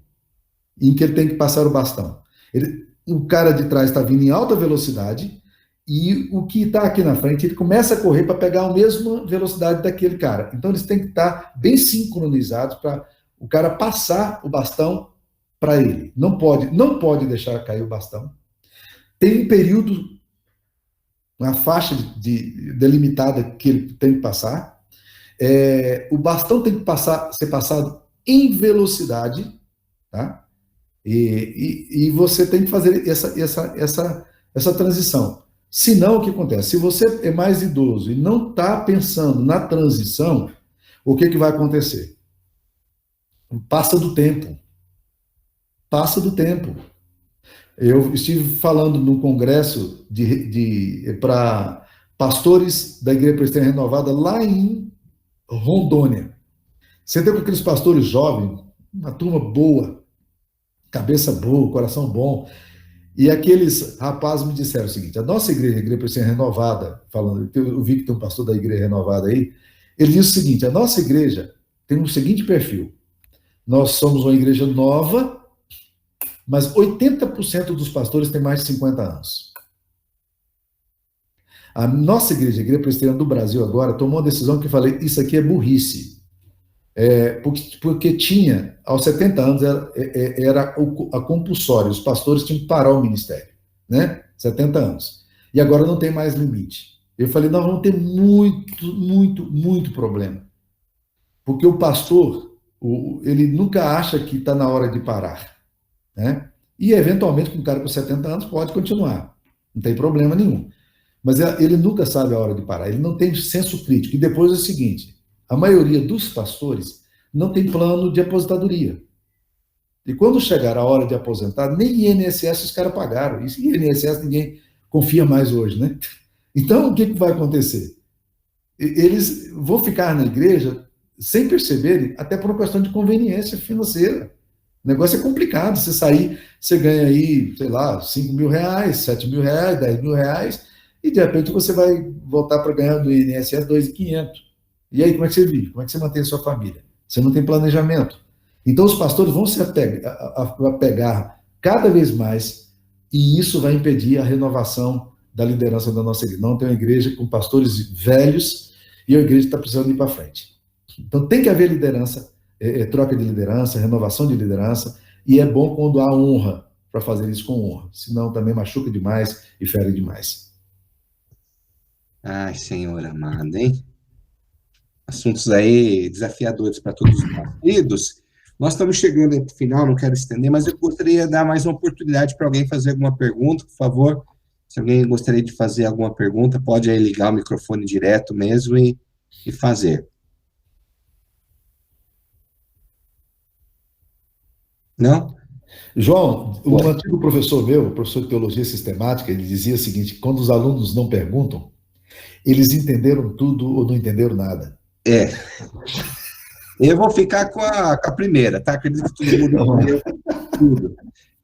em que ele tem que passar o bastão. O cara de trás está vindo em alta velocidade e o que está aqui na frente, ele começa a correr para pegar a mesma velocidade daquele cara. Então, eles têm que estar bem sincronizados para o cara passar o bastão para ele. Não pode deixar cair o bastão. Tem um período, uma faixa delimitada que ele tem que passar. O bastão tem que ser passado em velocidade, tá? E você tem que fazer essa transição. Senão, o que acontece? Se você é mais idoso e não está pensando na transição, o que vai acontecer? Passa do tempo. Passa do tempo. Eu estive falando num congresso para pastores da Igreja Presbiteriana Renovada lá em Rondônia. Você tem com aqueles pastores jovens, uma turma boa, cabeça boa, coração bom. E aqueles rapazes me disseram o seguinte: a nossa igreja, a Igreja Presbiteriana Renovada, eu vi que tem um pastor da Igreja Renovada aí, ele disse o seguinte: a nossa igreja tem o seguinte perfil: nós somos uma igreja nova, mas 80% dos pastores têm mais de 50 anos. A nossa igreja, a Igreja Presbiteriana do Brasil agora, tomou uma decisão que eu falei: isso aqui é burrice. Porque tinha, aos 70 anos, era a compulsória, os pastores tinham que parar o ministério, né? 70 anos. E agora não tem mais limite. Eu falei: nós vamos ter muito, muito, muito problema. Porque o pastor, ele nunca acha que está na hora de parar, né? E, eventualmente, com um cara com 70 anos, pode continuar. Não tem problema nenhum. Mas ele nunca sabe a hora de parar. Ele não tem senso crítico. E depois é o seguinte: a maioria dos pastores não tem plano de aposentadoria. E quando chegar a hora de aposentar, nem INSS os caras pagaram. E INSS ninguém confia mais hoje, né? Então, o que vai acontecer? Eles vão ficar na igreja sem perceberem, até por uma questão de conveniência financeira. O negócio é complicado. Você sair, você ganha aí, sei lá, 5 mil reais, 7 mil reais, 10 mil reais, e de repente você vai voltar para ganhar do INSS 2.500. E aí, como é que você vive? Como é que você mantém a sua família? Você não tem planejamento. Então, os pastores vão se apegar cada vez mais, e isso vai impedir a renovação da liderança da nossa igreja. Não tem uma igreja com pastores velhos e a igreja está precisando ir para frente. Então, tem que haver liderança, troca de liderança, renovação de liderança, e é bom quando há honra para fazer isso com honra. Senão, também machuca demais e fere demais. Ai, Senhor amado, hein? Assuntos aí desafiadores para todos os partidos. Nós estamos chegando aí para o final, não quero estender, mas eu gostaria de dar mais uma oportunidade para alguém fazer alguma pergunta, por favor. Se alguém gostaria de fazer alguma pergunta, pode aí ligar o microfone direto mesmo e fazer. Não? João, um antigo professor meu, professor de teologia sistemática, ele dizia o seguinte: quando os alunos não perguntam, eles entenderam tudo ou não entenderam nada. Eu vou ficar com a primeira, tá? Acredito que todo mundo entendeu tudo.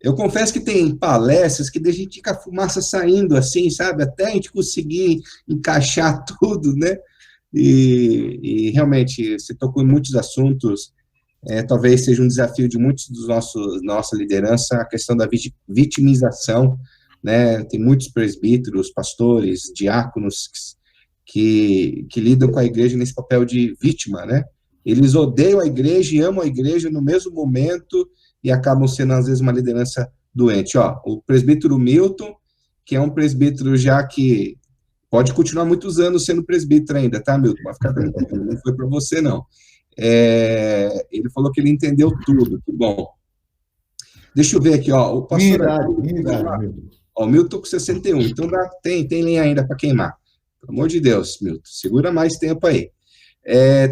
Eu confesso que tem palestras que a gente fica a fumaça saindo assim, sabe? Até a gente conseguir encaixar tudo, né? E realmente, você tocou em muitos assuntos, talvez seja um desafio de muitos dos nossa liderança, a questão da vitimização, né? Tem muitos presbíteros, pastores, diáconos que lidam com a igreja nesse papel de vítima, né? Eles odeiam a igreja e amam a igreja no mesmo momento e acabam sendo, às vezes, uma liderança doente. Ó, o presbítero Milton, que é um presbítero já que pode continuar muitos anos sendo presbítero ainda, tá, Milton? Vai ficar tranquilo, não foi para você, não. Ele falou que ele entendeu tudo, que bom. Deixa eu ver aqui, ó, o pastor... Minha idade, Milton. Ó, o Milton com 61, então tem lenha ainda para queimar. Pelo amor de Deus, Milton, segura mais tempo aí.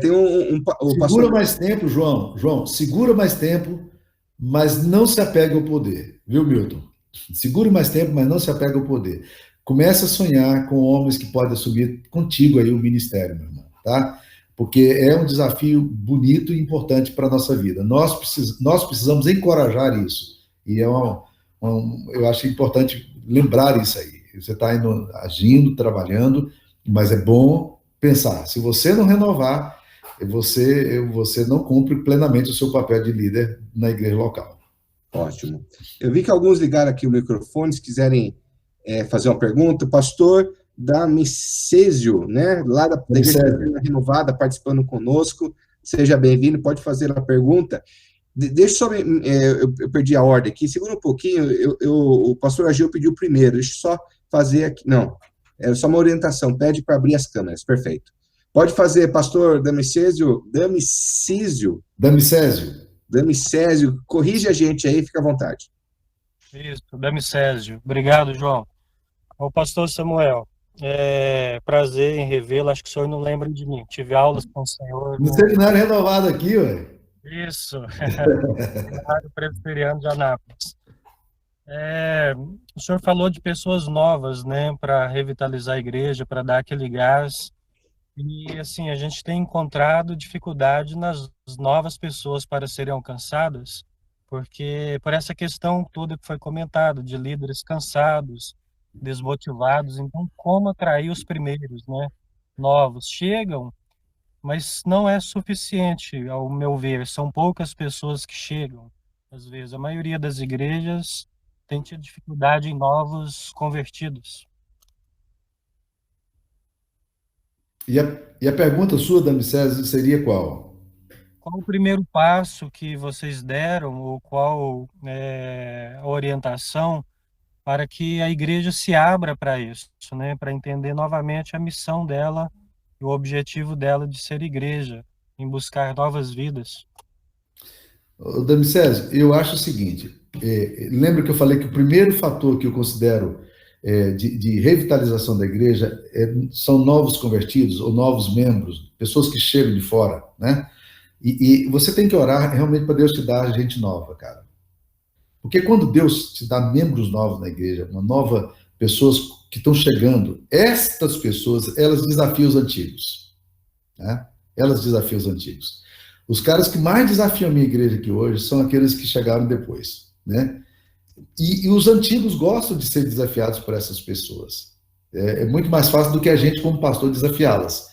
Tem o segura pastor... mais tempo, João. João, segura mais tempo, mas não se apegue ao poder, viu, Milton? Segure mais tempo, mas não se apegue ao poder. Comece a sonhar com homens que podem assumir contigo aí o ministério, meu irmão, tá? Porque é um desafio bonito e importante para a nossa vida. Nós precisamos encorajar isso. E eu acho importante lembrar isso aí. Você está indo, agindo, trabalhando, mas é bom pensar, se você não renovar, você não cumpre plenamente o seu papel de líder na igreja local. Ótimo. Eu vi que alguns ligaram aqui o microfone, se quiserem fazer uma pergunta. O pastor Damicésio, né, lá da Igreja Renovada, participando conosco, seja bem-vindo, pode fazer a pergunta. Deixa só, eu perdi a ordem aqui, segura um pouquinho, o pastor Agil pediu primeiro, deixa eu só fazer aqui, não, é só uma orientação, pede para abrir as câmeras, perfeito. Pode fazer, pastor Damicésio, corrige a gente aí, fica à vontade. Isso, Damicésio, obrigado, João. O pastor Samuel, prazer em revê-lo, acho que o senhor não lembra de mim, tive aulas com o senhor... No seminário renovado aqui, ué. Isso, Seminário Presbiteriano de Anápolis. O senhor falou de pessoas novas, né, para revitalizar a igreja, para dar aquele gás, e assim, a gente tem encontrado dificuldade nas novas pessoas para serem alcançadas, porque por essa questão toda que foi comentada, de líderes cansados, desmotivados, então como atrair os primeiros, né, novos? Chegam, mas não é suficiente, ao meu ver, são poucas pessoas que chegam, às vezes. A maioria das igrejas tem tido dificuldade em novos convertidos. E a pergunta sua, Damicésio, seria qual? Qual o primeiro passo que vocês deram, ou qual a orientação para que a igreja se abra para isso, né? Para entender novamente a missão dela, o objetivo dela de ser igreja, em buscar novas vidas? Damicésio, eu acho o seguinte, lembra que eu falei que o primeiro fator que eu considero de revitalização da igreja são novos convertidos, ou novos membros, pessoas que chegam de fora, né? E você tem que orar realmente para Deus te dar gente nova, cara. Porque quando Deus te dá membros novos na igreja, pessoas que estão chegando, estas pessoas, elas desafiam os antigos, né? Elas desafiam os antigos. Os caras que mais desafiam a minha igreja aqui hoje são aqueles que chegaram depois, né? E os antigos gostam de ser desafiados por essas pessoas. É muito mais fácil do que a gente, como pastor, desafiá-las.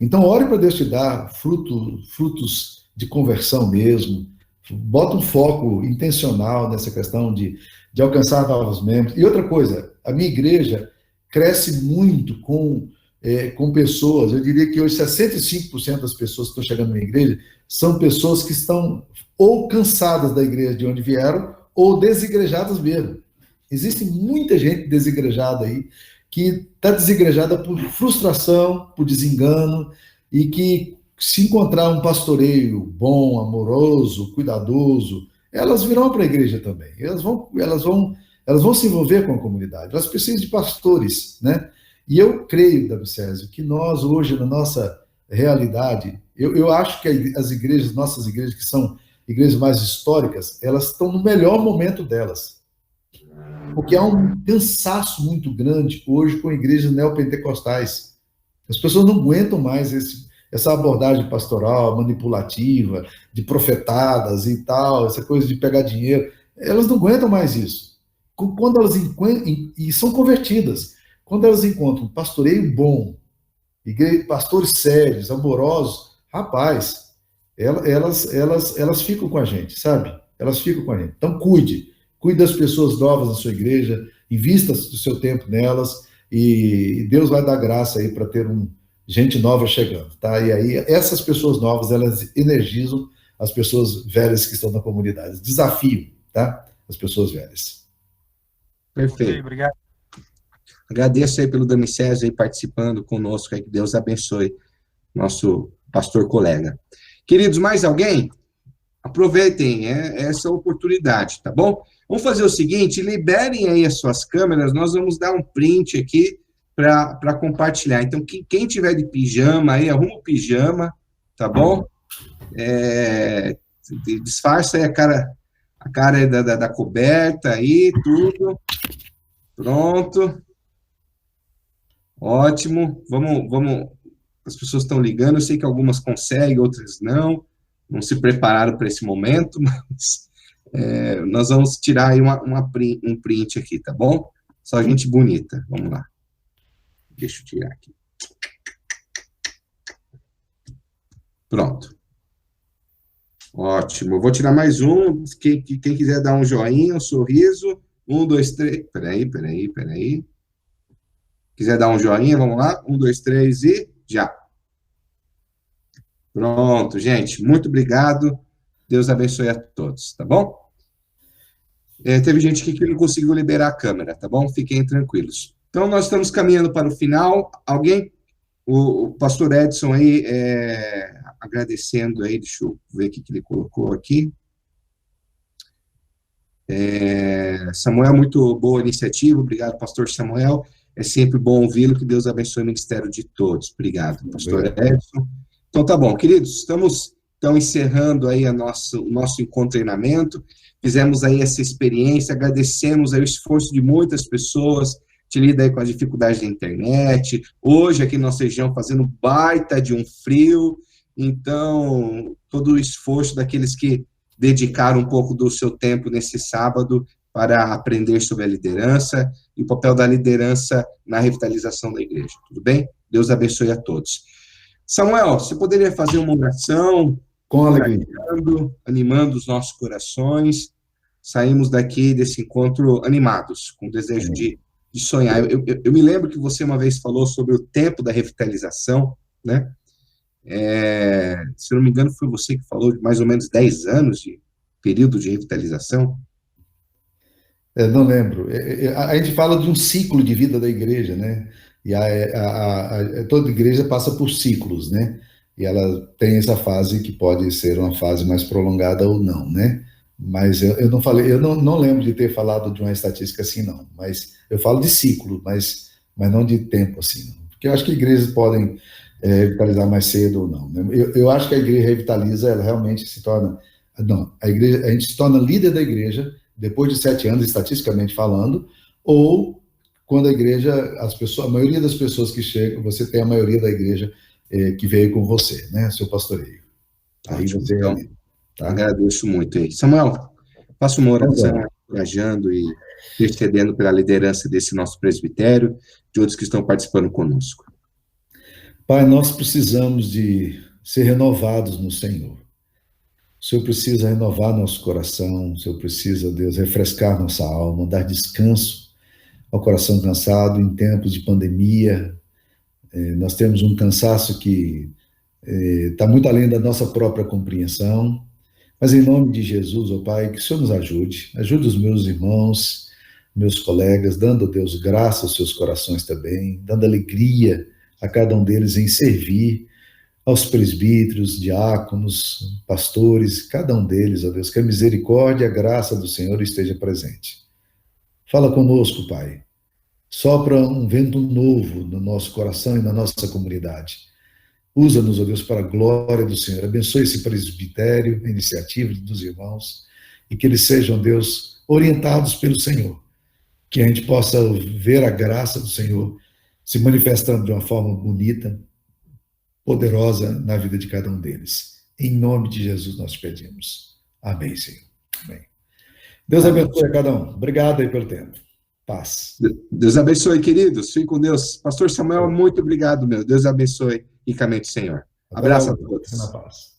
Então, ore para Deus te dar frutos de conversão mesmo. Bota um foco intencional nessa questão de alcançar novos membros. E outra coisa, a minha igreja cresce muito com pessoas, eu diria que hoje 65% das pessoas que estão chegando na minha igreja são pessoas que estão ou cansadas da igreja de onde vieram, ou desigrejadas mesmo. Existe muita gente desigrejada aí, que está desigrejada por frustração, por desengano, e que se encontrar um pastoreio bom, amoroso, cuidadoso, elas virão para a igreja também. Elas vão elas vão se envolver com a comunidade, elas precisam de pastores, né? E eu creio, Davi César, que nós hoje, na nossa realidade, eu acho que as igrejas, nossas igrejas, que são igrejas mais históricas, elas estão no melhor momento delas. Porque há um cansaço muito grande hoje com igrejas neopentecostais. As pessoas não aguentam mais essa abordagem pastoral, manipulativa, de profetadas e tal, essa coisa de pegar dinheiro. Elas não aguentam mais isso. Quando elas e são convertidas, quando elas encontram um pastoreio bom, pastores sérios, amorosos, rapaz, elas ficam com a gente, sabe? Elas ficam com a gente. Então, cuide das pessoas novas na sua igreja, invista o seu tempo nelas, e Deus vai dar graça aí para ter gente nova chegando, tá? E aí, essas pessoas novas, elas energizam as pessoas velhas que estão na comunidade. Desafio, tá? As pessoas velhas. Perfeito. Okay, obrigado. Agradeço aí pelo Dami César aí participando conosco, aí, que Deus abençoe nosso pastor colega. Queridos, mais alguém? Aproveitem essa oportunidade, tá bom? Vamos fazer o seguinte, liberem aí as suas câmeras, nós vamos dar um print aqui para compartilhar. Então, quem tiver de pijama aí, arruma o pijama, tá bom? Disfarça aí a cara da coberta aí, tudo. Pronto. Ótimo. Vamos. As pessoas estão ligando, eu sei que algumas conseguem, outras não se prepararam para esse momento, mas nós vamos tirar aí um print aqui, tá bom? Só gente bonita. Vamos lá. Deixa eu tirar aqui. Pronto. Ótimo. Eu vou tirar mais um. Quem quiser dar um joinha, um sorriso. 1, 2, 3. Peraí. Quiser dar um joinha, vamos lá. 1, 2, 3 e já. Pronto, gente. Muito obrigado. Deus abençoe a todos, tá bom? Teve gente aqui que não conseguiu liberar a câmera, tá bom? Fiquem tranquilos. Então, nós estamos caminhando para o final. Alguém? O pastor Edson aí, agradecendo aí, deixa eu ver o que ele colocou aqui. Samuel, muito boa iniciativa. Obrigado, pastor Samuel. É sempre bom ouvi-lo. Que Deus abençoe o ministério de todos. Obrigado, pastor Edson. Então, tá bom, queridos, estamos então encerrando aí o nosso encontro treinamento, fizemos aí essa experiência, agradecemos aí o esforço de muitas pessoas, que lidam aí com as dificuldades da internet, hoje aqui na nossa região fazendo baita de um frio, então, todo o esforço daqueles que dedicaram um pouco do seu tempo nesse sábado para aprender sobre a liderança e o papel da liderança na revitalização da igreja, tudo bem? Deus abençoe a todos. Samuel, você poderia fazer uma oração? Com alegria. Animando os nossos corações. Saímos daqui desse encontro animados, com o desejo de sonhar. Eu me lembro que você uma vez falou sobre o tempo da revitalização, né? Se eu não me engano, foi você que falou de mais ou menos 10 anos de período de revitalização. Não lembro. A gente fala de um ciclo de vida da igreja, né? E toda igreja passa por ciclos, né? E ela tem essa fase que pode ser uma fase mais prolongada ou não, né? Mas eu não falei, eu não lembro de ter falado de uma estatística assim, não. Mas eu falo de ciclo, mas não de tempo assim, não. Porque eu acho que igrejas podem revitalizar mais cedo ou não, né? Eu acho que a igreja revitaliza, ela realmente se torna... Não, a gente se torna líder da igreja depois de 7 anos, estatisticamente falando, ou quando a igreja, a maioria das pessoas que chegam, você tem a maioria da igreja que veio com você, né, seu pastoreio. Aí você então, tá? Agradeço muito aí. Samuel, faça uma oração encorajando e intercedendo pela liderança desse nosso presbitério, de outros que estão participando conosco. Pai, nós precisamos de ser renovados no Senhor. O Senhor precisa renovar nosso coração, o Senhor precisa, Deus, refrescar nossa alma, dar descanso ao coração cansado em tempos de pandemia. Nós temos um cansaço que está muito além da nossa própria compreensão, mas em nome de Jesus, ó Pai, que o Senhor nos ajude os meus irmãos, meus colegas, dando, Deus, graça aos seus corações também, dando alegria a cada um deles em servir, aos presbíteros, diáconos, pastores, cada um deles, ó Deus, que a misericórdia e a graça do Senhor esteja presente. Fala conosco, Pai. Sopra um vento novo no nosso coração e na nossa comunidade. Usa-nos, ó Deus, para a glória do Senhor. Abençoe esse presbitério, a iniciativa dos irmãos, e que eles sejam, Deus, orientados pelo Senhor. Que a gente possa ver a graça do Senhor se manifestando de uma forma bonita, poderosa na vida de cada um deles. Em nome de Jesus nós pedimos. Amém, Senhor. Amém. Deus abençoe a cada um. Obrigado aí pelo tempo. Paz. Deus abençoe, queridos. Fiquem com Deus. Pastor Samuel, muito obrigado, meu. Deus abençoe ricamente, Senhor. Abraço a todos. Na paz.